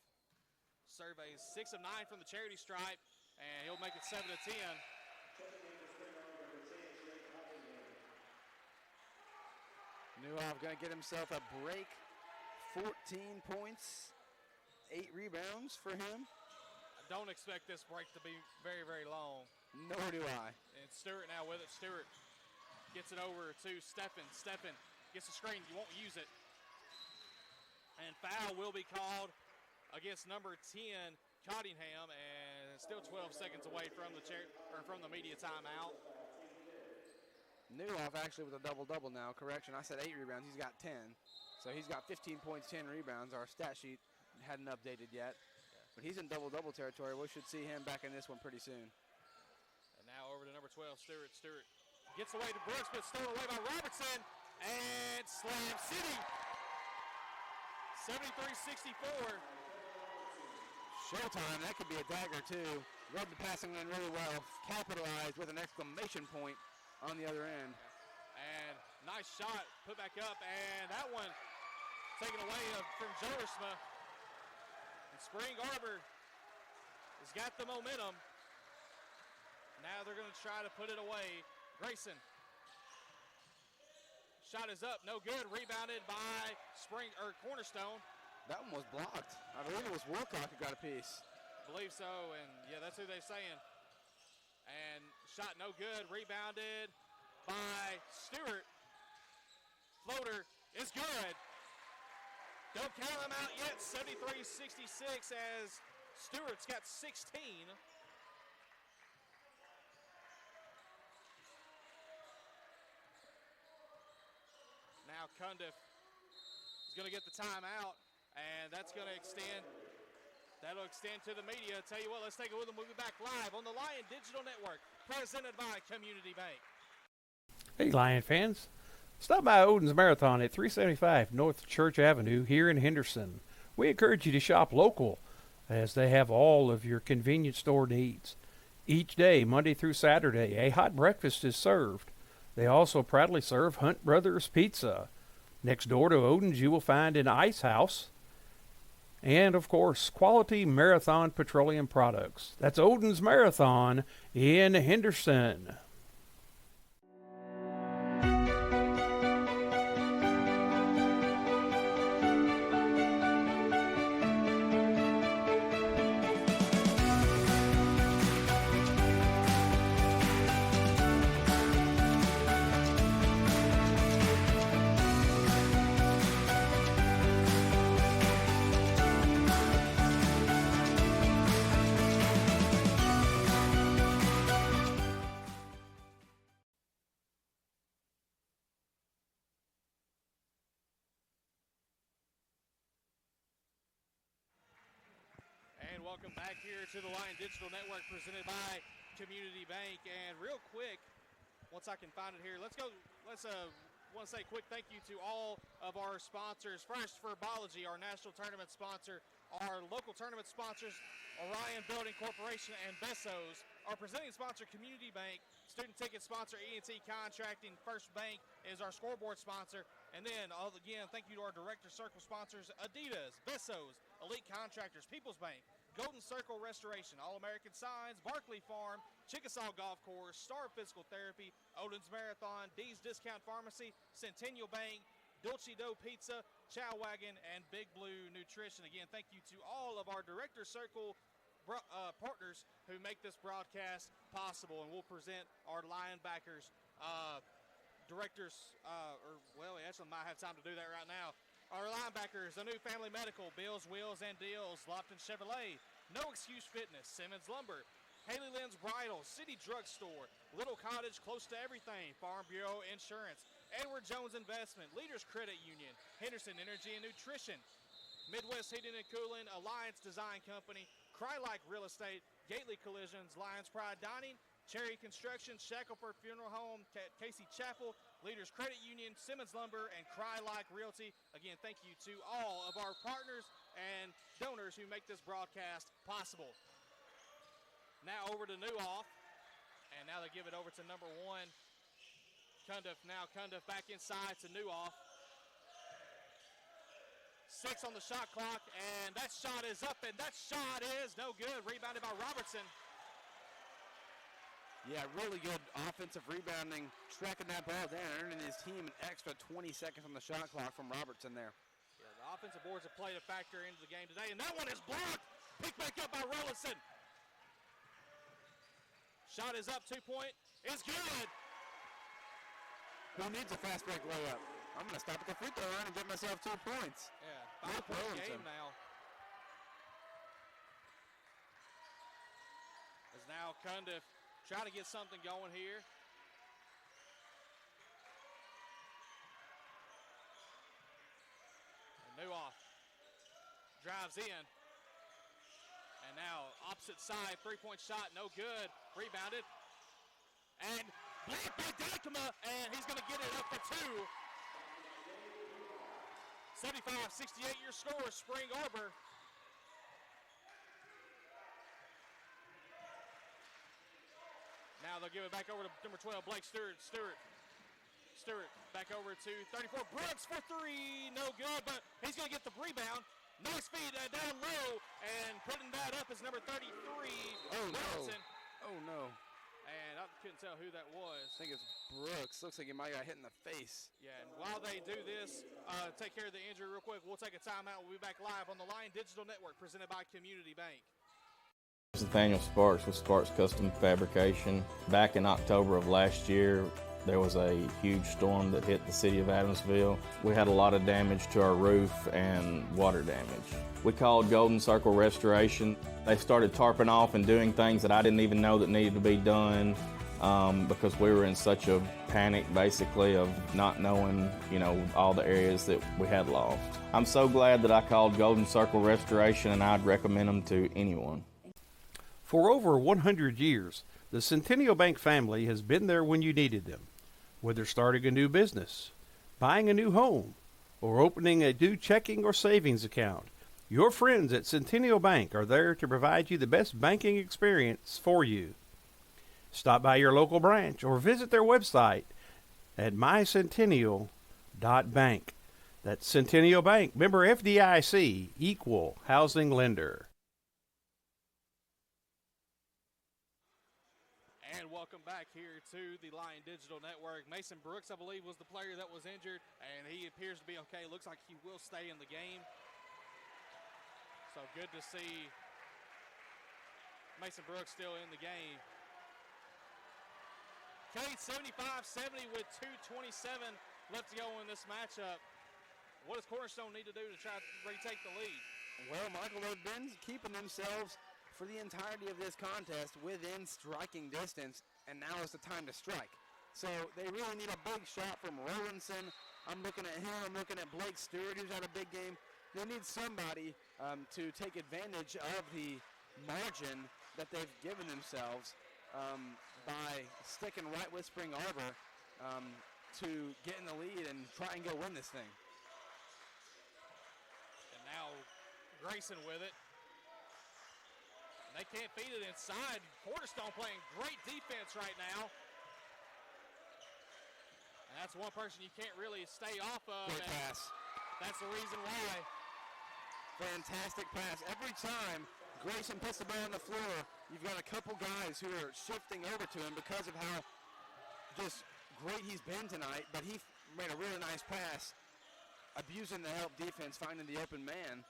Surveys 6 of 9 from the charity stripe, and he'll make it 7 of 10. Newhoff going to get himself a break. 14 points, 8 rebounds for him. I don't expect this break to be very, very long. Nor do I. And Stewart now with it. Stewart gets it over to Steffen. Steffen gets the screen. You won't use it. And foul will be called against number 10, Cottingham, and still 12 seconds away from the media timeout. Newhoff actually with a double-double now. Correction, I said 8 rebounds. He's got 10. So he's got 15 points, 10 rebounds. Our stat sheet hadn't updated yet. But he's in double-double territory. We should see him back in this one pretty soon. And now over to number 12, Stewart. Stewart gets away to Brooks, but stolen away by Robertson. And Slam City. 73-64. Showtime, that could be a dagger too. Read the passing lane really well. Capitalized with an exclamation point on the other end. And nice shot, put back up, and that one taken away from Jodersma. And Spring Arbor has got the momentum. Now they're going to try to put it away. Grayson. Shot is up, no good. Rebounded by Cornerstone. That one was blocked. I believe it was Wilcock who got a piece. I believe so, and yeah, that's who they're saying. And shot no good. Rebounded by Stewart. Floater is good. Don't count them out yet. 73-66 as Stewart's got 16. Now Cundiff is going to get the timeout, and that's going to extend. That'll extend to the media. Tell you what, let's take it with them. We'll be back live on the Lion Digital Network, presented by Community Bank. Hey, Lion fans. Stop by Odin's Marathon at 375 North Church Avenue here in Henderson. We encourage you to shop local, as they have all of your convenience store needs. Each day, Monday through Saturday, a hot breakfast is served. They also proudly serve Hunt Brothers Pizza. Next door to Odin's, you will find an ice house. And, of course, quality Marathon petroleum products. That's Odin's Marathon in Henderson. And welcome back here to the Lion Digital Network, presented by Community Bank. And real quick, once I can find it here, let's want to say a quick thank you to all of our sponsors. First, for Biology, our national tournament sponsor. Our local tournament sponsors, Orion Building Corporation and Bessos. Our presenting sponsor, Community Bank. Student ticket sponsor, E&T Contracting. First Bank is our scoreboard sponsor. And then, again, thank you to our Director Circle sponsors, Adidas, Bessos, Elite Contractors, People's Bank, Golden Circle Restoration, All-American Signs, Barkley Farm, Chickasaw Golf Course, Star Physical Therapy, Odin's Marathon, D's Discount Pharmacy, Centennial Bank, Dulce Dough Pizza, Chow Wagon, and Big Blue Nutrition. Again, thank you to all of our Director Circle partners who make this broadcast possible. And we'll present our linebackers, directors, we actually might have time to do that right now. Our linebackers, the New Family Medical, Bills, Wheels, and Deals, Lofton Chevrolet, No Excuse Fitness, Simmons Lumber, Haley Lynn's Bridal, City Drug Store, Little Cottage, Close to Everything, Farm Bureau Insurance, Edward Jones Investment, Leaders Credit Union, Henderson Energy and Nutrition, Midwest Heating and Cooling, Alliance Design Company, Crylike Real Estate, Gately Collisions, Lions Pride Dining, Cherry Construction, Shackelford Funeral Home, Casey Chapel, Leaders Credit Union, Simmons Lumber, and Crylike Realty. Again, thank you to all of our partners and donors who make this broadcast possible. Now over to Newhoff, and now they give it over to number 1. Cundiff back inside to Newhoff. 6 on the shot clock, and that shot is up, and that shot is no good. Rebounded by Robertson. Yeah, really good offensive rebounding, tracking that ball down, earning his team an extra 20 seconds on the shot clock from Robertson there. Yeah, the offensive boards have played a factor into the game today, and that one is blocked. Picked back up by Rollinson. Shot is up, 2-point is good. Who needs a fast break layup? I'm going to stop at the free throw line and get myself 2 points. Yeah, 5-point game now. As now Cundiff trying to get something going here. And Newhoff drives in. And now opposite side, 3-point shot, no good. Rebounded. And blocked by Dykema, and he's going to get it up for 2. 75-68 your score, Spring Arbor. Now they'll give it back over to number 12, Blake Stewart. Stewart back over to 34. Brooks for 3, no good, but he's going to get the rebound. Nice feed down low, and putting that up is number 33, Robertson. Oh, no. And I couldn't tell who that was. I think it's Brooks. Looks like he might have got hit in the face. Yeah, and while they do this, take care of the injury real quick. We'll take a timeout. We'll be back live on the Lion Digital Network presented by Community Bank. Nathaniel Sparks with Sparks Custom Fabrication. Back in October of last year, there was a huge storm that hit the city of Adamsville. We had a lot of damage to our roof and water damage. We called Golden Circle Restoration. They started tarping off and doing things that I didn't even know that needed to be done because we were in such a panic basically of not knowing, all the areas that we had lost. I'm so glad that I called Golden Circle Restoration, and I'd recommend them to anyone. For over 100 years, the Centennial Bank family has been there when you needed them. Whether starting a new business, buying a new home, or opening a new checking or savings account, your friends at Centennial Bank are there to provide you the best banking experience for you. Stop by your local branch or visit their website at mycentennial.bank. That's Centennial Bank, member FDIC, equal housing lender. And welcome back here to the Lion Digital Network. Mason Brooks, I believe, was the player that was injured, and he appears to be okay. Looks like he will stay in the game. So good to see Mason Brooks still in the game. Cade 75-70 with 2:27 left to go in this matchup. What does Cornerstone need to do to try to retake the lead? Well, Michael, they've been keeping themselves for the entirety of this contest within striking distance, and now is the time to strike. So they really need a big shot from Rollinson. I'm looking at him. I'm looking at Blake Stewart, who's had a big game. They need somebody to take advantage of the margin that they've given themselves by sticking right with Spring Arbor to get in the lead and try and go win this thing. And now Grayson with it. And they can't feed it inside. Cornerstone playing great defense right now. And that's one person you can't really stay off of. Great pass. That's the reason why. Fantastic pass. Every time Grayson puts the ball on the floor, you've got a couple guys who are shifting over to him because of how just great he's been tonight. But he made a really nice pass, abusing the help defense, finding the open man.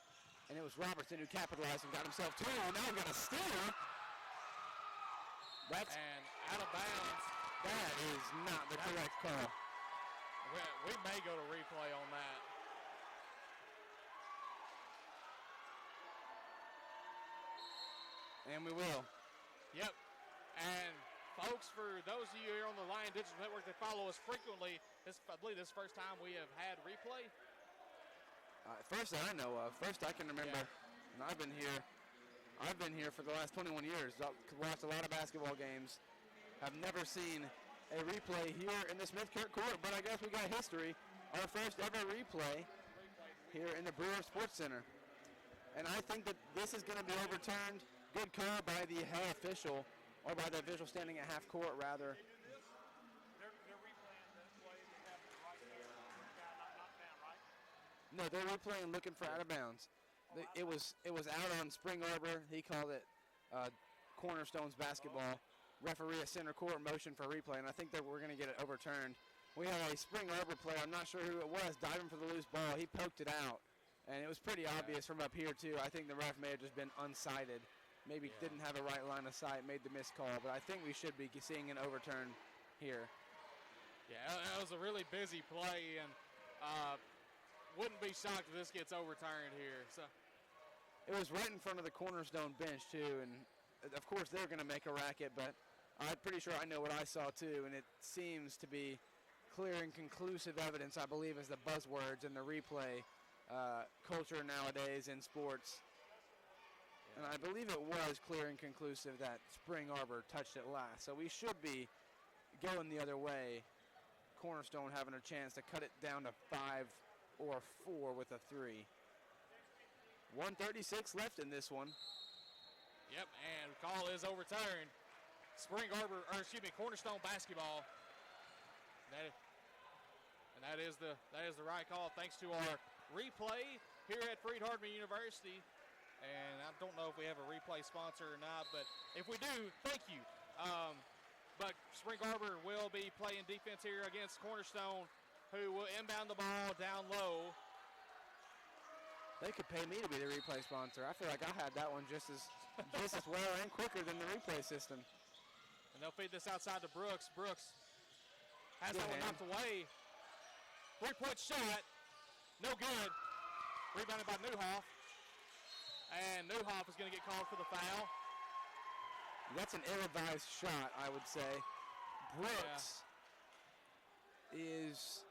And it was Robertson who capitalized and got himself two. Now we've got a steal. That's and out of bounds. That is not the correct call. We may go to replay on that. And we will. Yep. And folks, for those of you here on the Lion Digital Network that follow us frequently, I believe this is the first time we have had replay. First that I know of. First I can remember. Yeah. And I've been here for the last 21 years. I've watched a lot of basketball games. I've never seen a replay here in the Smith-Kirk court, but I guess we got history. Our first ever replay here in the Brewer Sports Center. And I think that this is going to be overturned. Good call by the head official, or by the official standing at half court, rather. No, they're replaying looking for out of bounds. It was out on Spring Arbor. He called it Cornerstone's basketball. Referee a center court motion for replay, and I think that we're going to get it overturned. We have a Spring Arbor player, I'm not sure who it was, diving for the loose ball. He poked it out, and it was pretty obvious from up here, too. I think the ref may have just been unsighted. Maybe didn't have a right line of sight, made the missed call, but I think we should be seeing an overturn here. Yeah, that was a really busy play, and wouldn't be shocked if this gets overturned here. So it was right in front of the Cornerstone bench, too, and, of course, they're going to make a racket, but I'm pretty sure I know what I saw, too, and it seems to be clear and conclusive evidence, I believe, is the buzzwords in the replay culture nowadays in sports. And I believe it was clear and conclusive that Spring Arbor touched it last. So we should be going the other way. Cornerstone having a chance to cut it down to 5 or 4 with a 3. 1:36 left in this one. Yep, and call is overturned. Cornerstone basketball. That is the right call, thanks to our replay here at Freed-Hardeman University. And I don't know if we have a replay sponsor or not, but if we do, thank you. But Spring Arbor will be playing defense here against Cornerstone, who will inbound the ball down low. They could pay me to be the replay sponsor. I feel like I had that one just as well and quicker than the replay system. And they'll feed this outside to Brooks. Brooks has that one knocked away. 3-point shot, no good. Rebounded by Newhoff. And Newhoff is going to get called for the foul. That's an ill-advised shot, I would say. Brooks is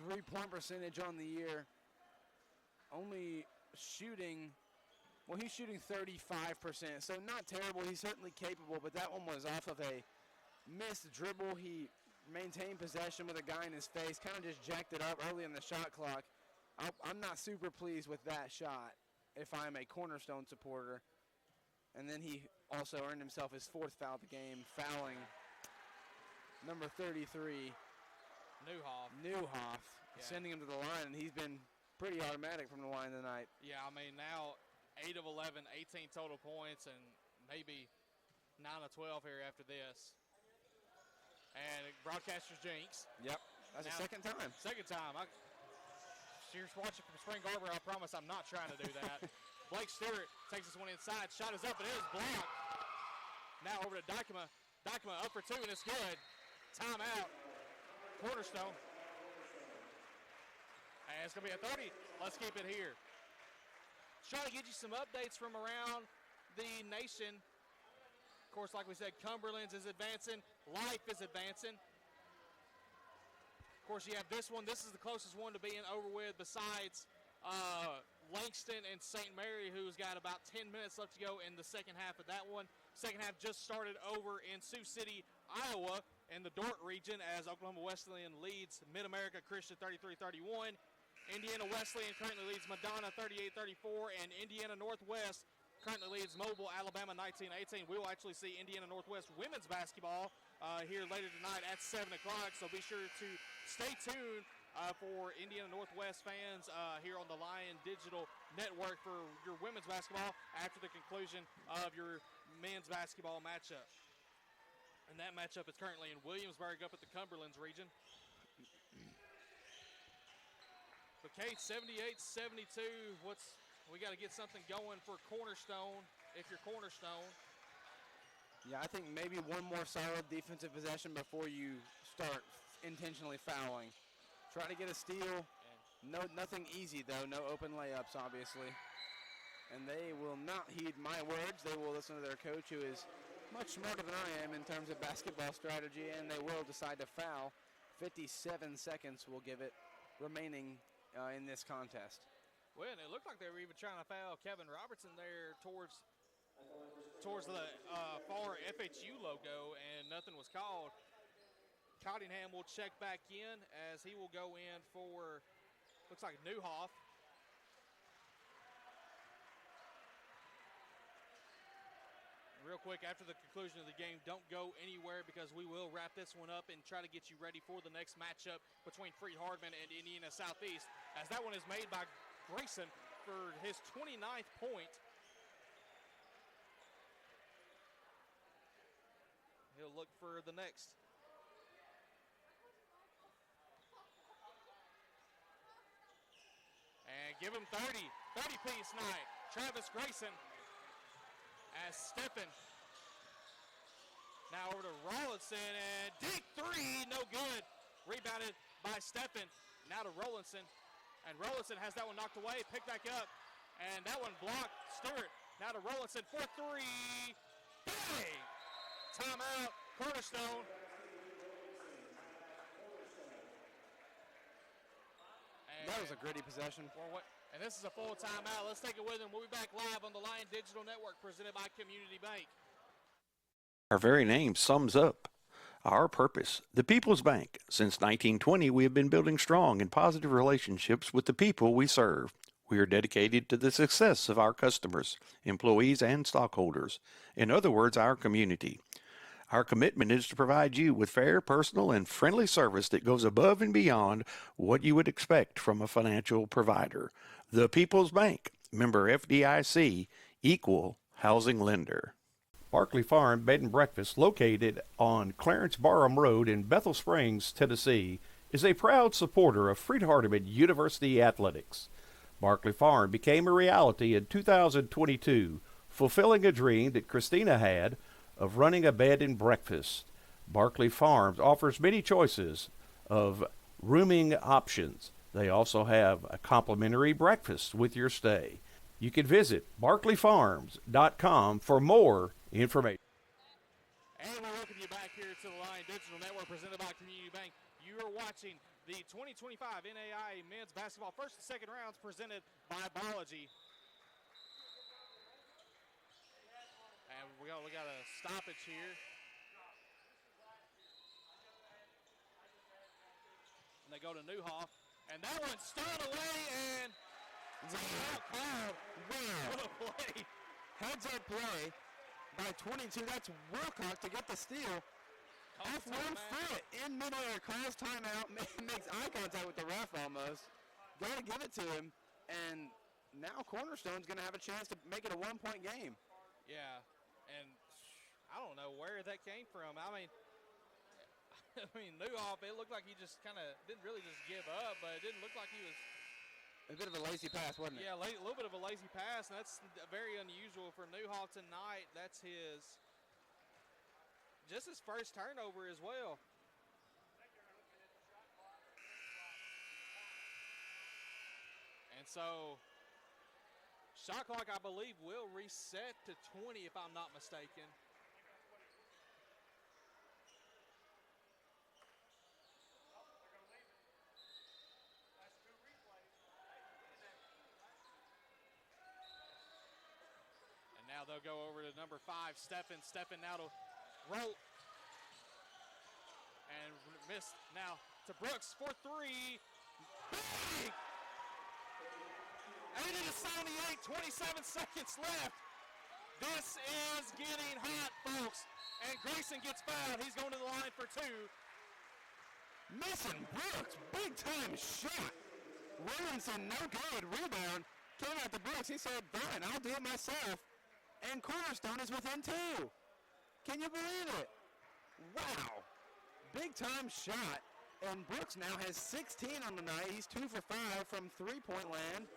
3-point percentage on the year. Only shooting, well, he's shooting 35%, so not terrible. He's certainly capable, but that one was off of a missed dribble. He maintained possession with a guy in his face, kind of just jacked it up early in the shot clock. I'm not super pleased with that shot if I'm a Cornerstone supporter. And then he also earned himself his 4th foul of the game, fouling number 33. Newhoff, sending him to the line, and he's been pretty automatic from the line tonight. Yeah, I mean, now 8 of 11, 18 total points, and maybe 9 of 12 here after this. And broadcaster's jinx. Yep, that's the second time. Second time. You're watching from Spring Arbor, I promise I'm not trying to do that. Blake Stewart takes this one inside. Shot is up, and it is blocked. Now over to Dykema. Dykema up for 2, and it's good. Timeout. Cornerstone. And it's going to be a 30. Let's keep it here. Trying to get you some updates from around the nation. Of course, like we said, Cumberland's is advancing. Life is advancing. Of course, you have this one. This is the closest one to being over with besides Langston and St. Mary, who's got about 10 minutes left to go in the second half of that one. Second half just started over in Sioux City, Iowa, in the Dort region as Oklahoma Wesleyan leads Mid-America Christian 33-31. Indiana Wesleyan currently leads Madonna 38-34, and Indiana Northwest currently leads Mobile, Alabama 19-18. We will actually see Indiana Northwest women's basketball here later tonight at 7 o'clock, so be sure to stay tuned for Indiana Northwest fans here on the Lion Digital Network for your women's basketball after the conclusion of your men's basketball matchup. And that matchup is currently in Williamsburg up at the Cumberlands region. But Kate, 78-72, we got to get something going for Cornerstone if you're Cornerstone. Yeah, I think maybe one more solid defensive possession before you start intentionally fouling. Try to get a steal. Nothing easy, though. No open layups, obviously. And they will not heed my words. They will listen to their coach, who is much smarter than I am in terms of basketball strategy, and they will decide to foul. 57 seconds will give it remaining in this contest. Well, and it looked like they were even trying to foul Kevin Robertson there towards the far FHU logo, and nothing was called. Cottingham will check back in as he will go in for, looks like Newhoff. real quick, after the conclusion of the game, don't go anywhere because we will wrap this one up and try to get you ready for the next matchup between Freed-Hardeman and Indiana Southeast, as that one is made by Grayson for his 29th point. He'll look for the next. And give him 30-piece night. Travis Grayson as Steffen. Now over to Rollinson, and deep three, no good. Rebounded by Steffen. Now to Rollinson, and Rollinson has that one knocked away, picked back up, and that one blocked. Stewart, now to Rollinson for three. Bang! Timeout, Cornerstone. That was a gritty possession. And this is a full timeout. Let's take it with him. We'll be back live on the Lion Digital Network presented by Community Bank. Our very name sums up our purpose, the People's Bank. Since 1920, we have been building strong and positive relationships with the people we serve. We are dedicated to the success of our customers, employees, and stockholders. In other words, our community. Our commitment is to provide you with fair, personal, and friendly service that goes above and beyond what you would expect from a financial provider. The People's Bank, member FDIC, equal housing lender. Barkley Farm Bed and Breakfast, located on Clarence Barham Road in Bethel Springs, Tennessee, is a proud supporter of Freed-Hardeman University athletics. Barkley Farm became a reality in 2022, fulfilling a dream that Christina had of running a bed and breakfast. Barkley Farms offers many choices of rooming options. They also have a complimentary breakfast with your stay. You can visit barkleyfarms.com for more information. And we welcome you back here to the Lion Digital Network presented by Community Bank. You are watching the 2025 NAIA men's basketball first and second rounds presented by Biology. And we got a stoppage here. And they go to Newhoff. And that one's stolen away, and Wow. What a play. Heads-up play by 22. That's Wilcock to get the steal. Off one foot in midair. Calls timeout. Makes eye contact with the ref almost. Got to give it to him. And now Cornerstone's going to have a chance to make it a one-point game. Yeah. And I don't know where that came from. I mean, Newhoff, it looked like he just kind of didn't really just give up, but it didn't look like he was. A bit of a lazy pass, wasn't it? Yeah, a little bit of a lazy pass, and that's very unusual for Newhoff tonight. That's just his first turnover as well. And so, shot clock, I believe, will reset to 20 if I'm not mistaken. And now they'll go over to number 5, Steffen. Steffen now to roll. And missed now to Brooks for 3. Big! 80-78, 27 seconds left. This is getting hot, folks. And Grayson gets fouled. He's going to the line for 2. Missing Brooks, big time shot. Williamson, no good. Rebound came out to Brooks. He said, fine, I'll do it myself. And Cornerstone is within 2. Can you believe it? Wow. Big time shot. And Brooks now has 16 on the night. He's 2 for 5 from three-point land.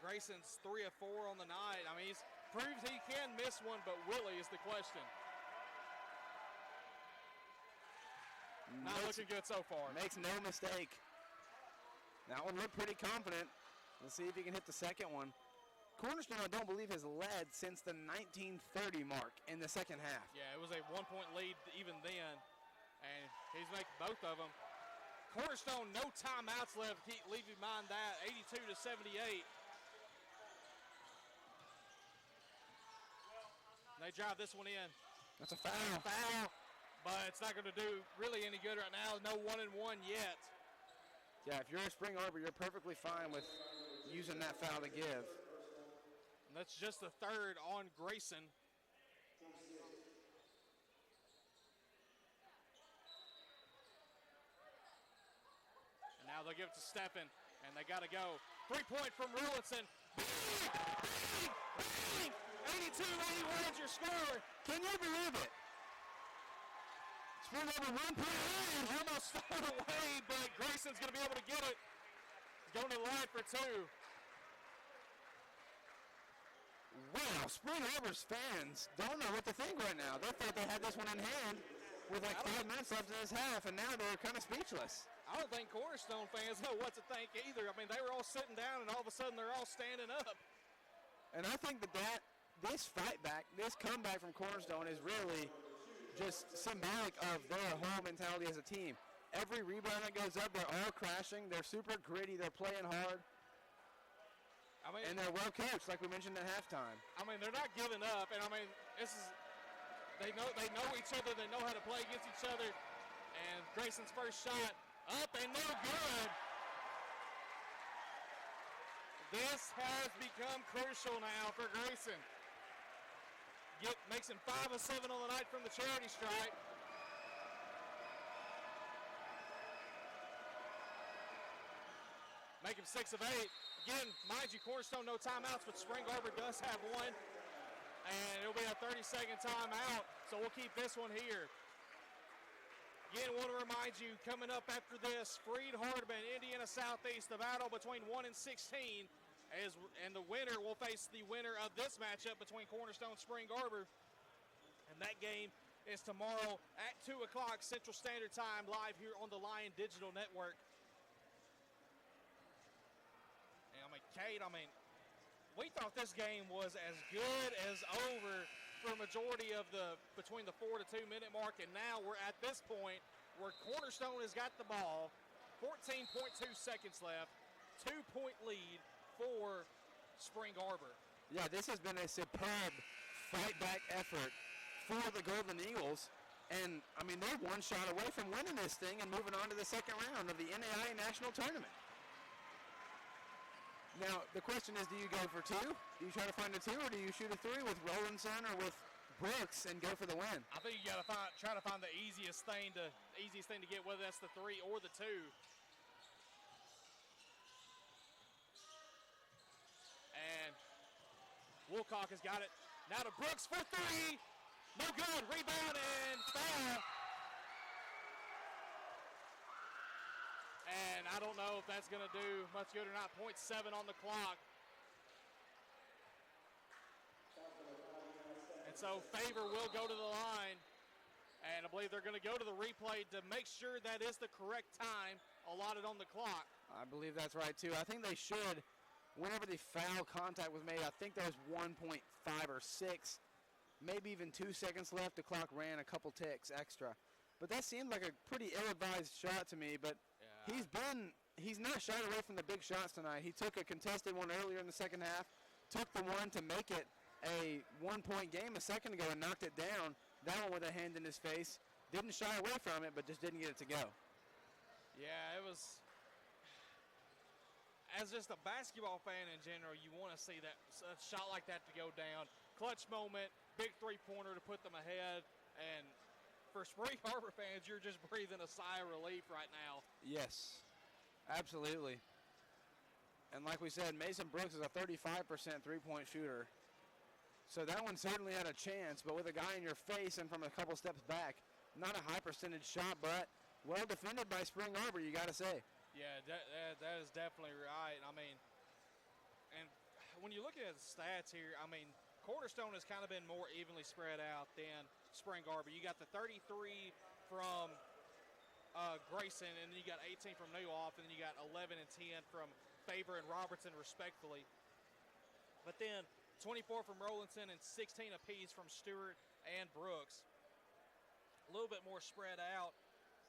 Grayson's 3 of 4 on the night. I mean, he's proved he can miss one, but Willie is the question. Not looking good so far. Makes no mistake. That one looked pretty confident. Let's see if he can hit the second one. Cornerstone, I don't believe, has led since the 1930 mark in the second half. Yeah, it was a 1-point lead even then, and he's making both of them. Cornerstone, no timeouts left. Leave in mind that, 82-78. They drive this one in. That's a foul. But it's not going to do really any good right now. No 1-1 yet. Yeah, if you're a Spring Arbor, you're perfectly fine with using that foul to give. And that's just the third on Grayson. And now they'll give it to Steffen, and they got to go. 3-point from Rollinson. 82-81 is your score. Can you believe it? Spring Arbor 1 point. Almost stole it away, but Grayson's going to be able to get it. He's going to the line for 2. Wow, Spring Arbor's fans don't know what to think right now. They thought they had this one in hand with like 5 minutes left in this half, and now they're kind of speechless. I don't think Cornerstone fans know what to think either. I mean, they were all sitting down, and all of a sudden they're all standing up. And I think this fight back, this comeback from Cornerstone is really just symbolic of their whole mentality as a team. Every rebound that goes up, they're all crashing. They're super gritty. They're playing hard. I mean, and they're well coached, like we mentioned at halftime. I mean, they're not giving up, and I mean, they know each other. They know how to play against each other. And Grayson's first shot up and no good. This has become crucial now for Grayson. Makes him 5 of 7 on the night from the charity stripe. Make him 6 of 8. Again, mind you, Cornerstone no timeouts, but Spring Arbor does have one. And it'll be a 30-second timeout, so we'll keep this one here. Again, want to remind you, coming up after this, Freed-Hardeman, Indiana Southeast, the battle between 1 and 16, and the winner will face the winner of this matchup between Cornerstone and Spring Arbor. And that game is tomorrow at 2 o'clock Central Standard Time, live here on the Lion Digital Network. And I mean, Kate, we thought this game was as good as over for a majority of between the 4 to 2 minute mark, and now we're at this point where Cornerstone has got the ball, 14.2 seconds left, 2-point lead for Spring Arbor. Yeah, this has been a superb fight back effort for the Golden Eagles. And, I mean, they're one shot away from winning this thing and moving on to the second round of the NAIA National Tournament. Now, the question is, do you go for 2? Do you try to find a 2, or do you shoot a 3 with Rollinson or with Brooks and go for the win? I think you got to try to find the easiest thing to get, whether that's the 3 or the 2. And Wilcock has got it. Now to Brooks for 3. No good. Rebound and foul. And I don't know if that's going to do much good or not. 0.7 on the clock. And so Favor will go to the line. And I believe they're going to go to the replay to make sure that is the correct time allotted on the clock. I believe that's right, too. I think they should, whenever the foul contact was made, I think there was 1.5 or 6, maybe even 2 seconds left. The clock ran a couple ticks extra. But that seemed like a pretty ill-advised shot to me. But he's not shied away from the big shots tonight. He took a contested one earlier in the second half, took the one to make it a 1-point game a second ago and knocked it down. That one with a hand in his face. Didn't shy away from it, but just didn't get it to go. Yeah, it was. As just a basketball fan in general, you want to see that a shot like that to go down. Clutch moment, big three-pointer to put them ahead. And for Spring Arbor fans, you're just breathing a sigh of relief right now. Yes, absolutely. And like we said, Mason Brooks is a 35% three-point shooter. So that one certainly had a chance, but with a guy in your face and from a couple steps back, not a high percentage shot, but well defended by Spring Arbor, you got to say. Yeah, that is definitely right. I mean, and when you look at the stats here, I mean, Cornerstone has kind of been more evenly spread out than Spring Arbor. You got the 33 from Grayson, and then you got 18 from Neuhoff, and then you got 11 and 10 from Favor and Robertson, respectfully. But then 24 from Rollinson and 16 apiece from Stewart and Brooks. A little bit more spread out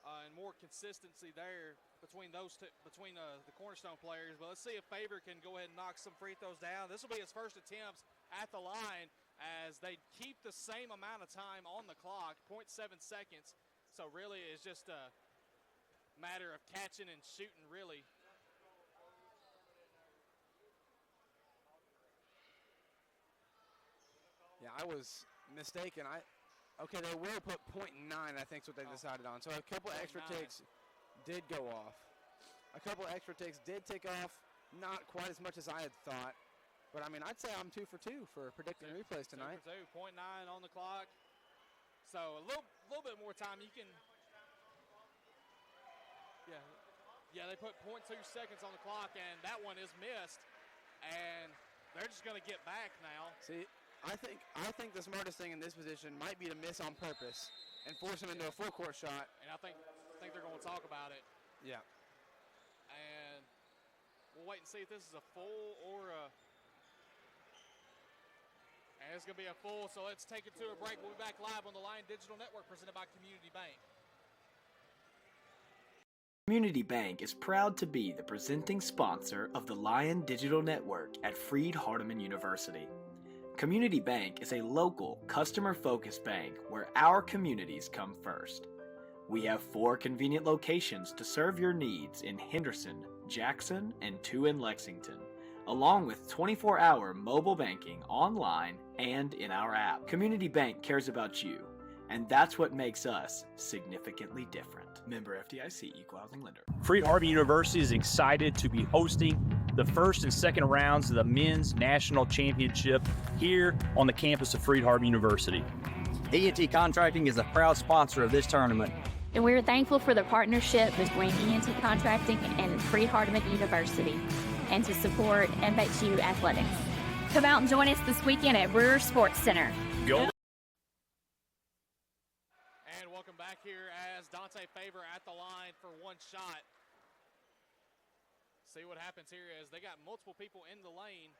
and more consistency there between those two, between the Cornerstone players. But let's see if Favor can go ahead and knock some free throws down. This will be his first attempts at the line as they keep the same amount of time on the clock, 0.7 seconds. So really it's just a matter of catching and shooting, really. Yeah, I was mistaken. Okay, they will put .9, I think is what they decided on. So a couple extra ticks did go off. A couple extra ticks did tick off, not quite as much as I had thought. But, I mean, I'd say I'm 2 for 2 for predicting replays tonight. 2 for 2, .9 on the clock. So a little bit more time. You can, yeah, they put .2 seconds on the clock, and that one is missed. And they're just going to get back now. See, I think the smartest thing in this position might be to miss on purpose and force him into a full court shot. And I think they're going to talk about it. Yeah. And we'll wait and see if this is a full or a. And it's going to be a full, so let's take it to a break. We'll be back live on the Lion Digital Network presented by Community Bank. Community Bank is proud to be the presenting sponsor of the Lion Digital Network at Freed-Hardeman University. Community Bank is a local, customer-focused bank where our communities come first. We have 4 convenient locations to serve your needs in Henderson, Jackson, and 2 in Lexington, along with 24-hour mobile banking online and in our app. Community Bank cares about you, and that's what makes us significantly different. Member FDIC, Equal Housing Lender. Freed-Hardeman University is excited to be hosting the first and second rounds of the Men's National Championship here on the campus of Freed-Hardeman University. E&T Contracting is a proud sponsor of this tournament. And we're thankful for the partnership between E&T Contracting and Freed-Hardeman University, and to support NBHU athletics. Come out and join us this weekend at Brewer Sports Center. Go! And welcome back here as Dante Favor at the line for one shot. See what happens here is they got multiple people in the lane.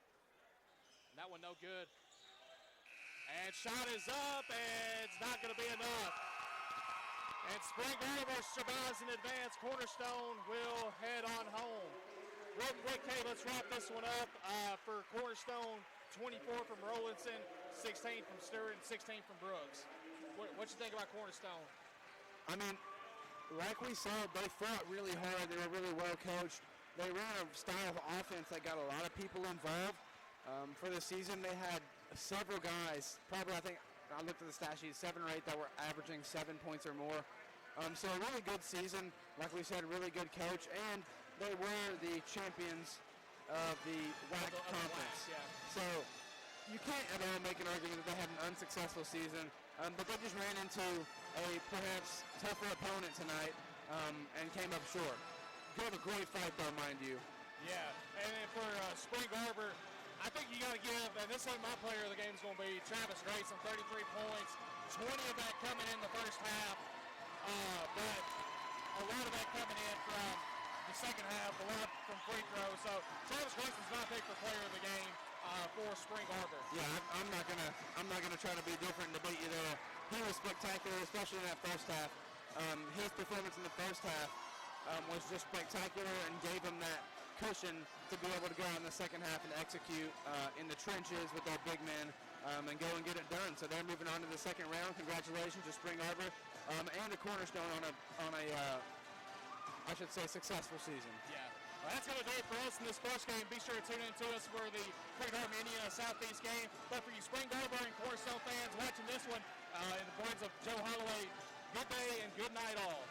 And that one no good. And shot is up, and it's not going to be enough. And Spring Arbor survives in advance. Cornerstone will head on home. Real quick, hey, let's wrap this one up. For Cornerstone, 24 from Rowlandson, 16 from Stewart, and 16 from Brooks. What you think about Cornerstone? I mean, like we said, they fought really hard. They were really well coached. They ran a style of offense that got a lot of people involved. For the season, they had several guys, probably I think, I looked at the stat sheet, 7 or 8 that were averaging 7 points or more. So a really good season. Like we said, really good coach. And they were the champions of the WAC conference. So you can't at all make an argument that they had an unsuccessful season. But they just ran into a perhaps tougher opponent tonight and came up short. Gave a great fight though, mind you. Yeah, and then for Spring Arbor, I think you got to give, and this ain't my player of the game is going to be Travis Grayson, 33 points, 20 of that coming in the first half, but a lot of that coming in from the second half, a lot from free throws. So Travis Grayson's not picked for player of the game for Spring Arbor. Yeah, I'm not gonna try to be different and debate you there. He was spectacular, especially in that first half. His performance in the first half was just spectacular and gave him that cushion to be able to go in the second half and execute in the trenches with their big men and go and get it done. So they're moving on to the second round. Congratulations to Spring Arbor and to Cornerstone on a I should say successful season. Yeah. Well, that's going to do it for us in this first game. Be sure to tune in to us for the Freed-Hardeman Indiana Southeast game. But for you Spring Arbor and Cornerstone fans watching this one, in the words of Joe Holloway, good day and good night all.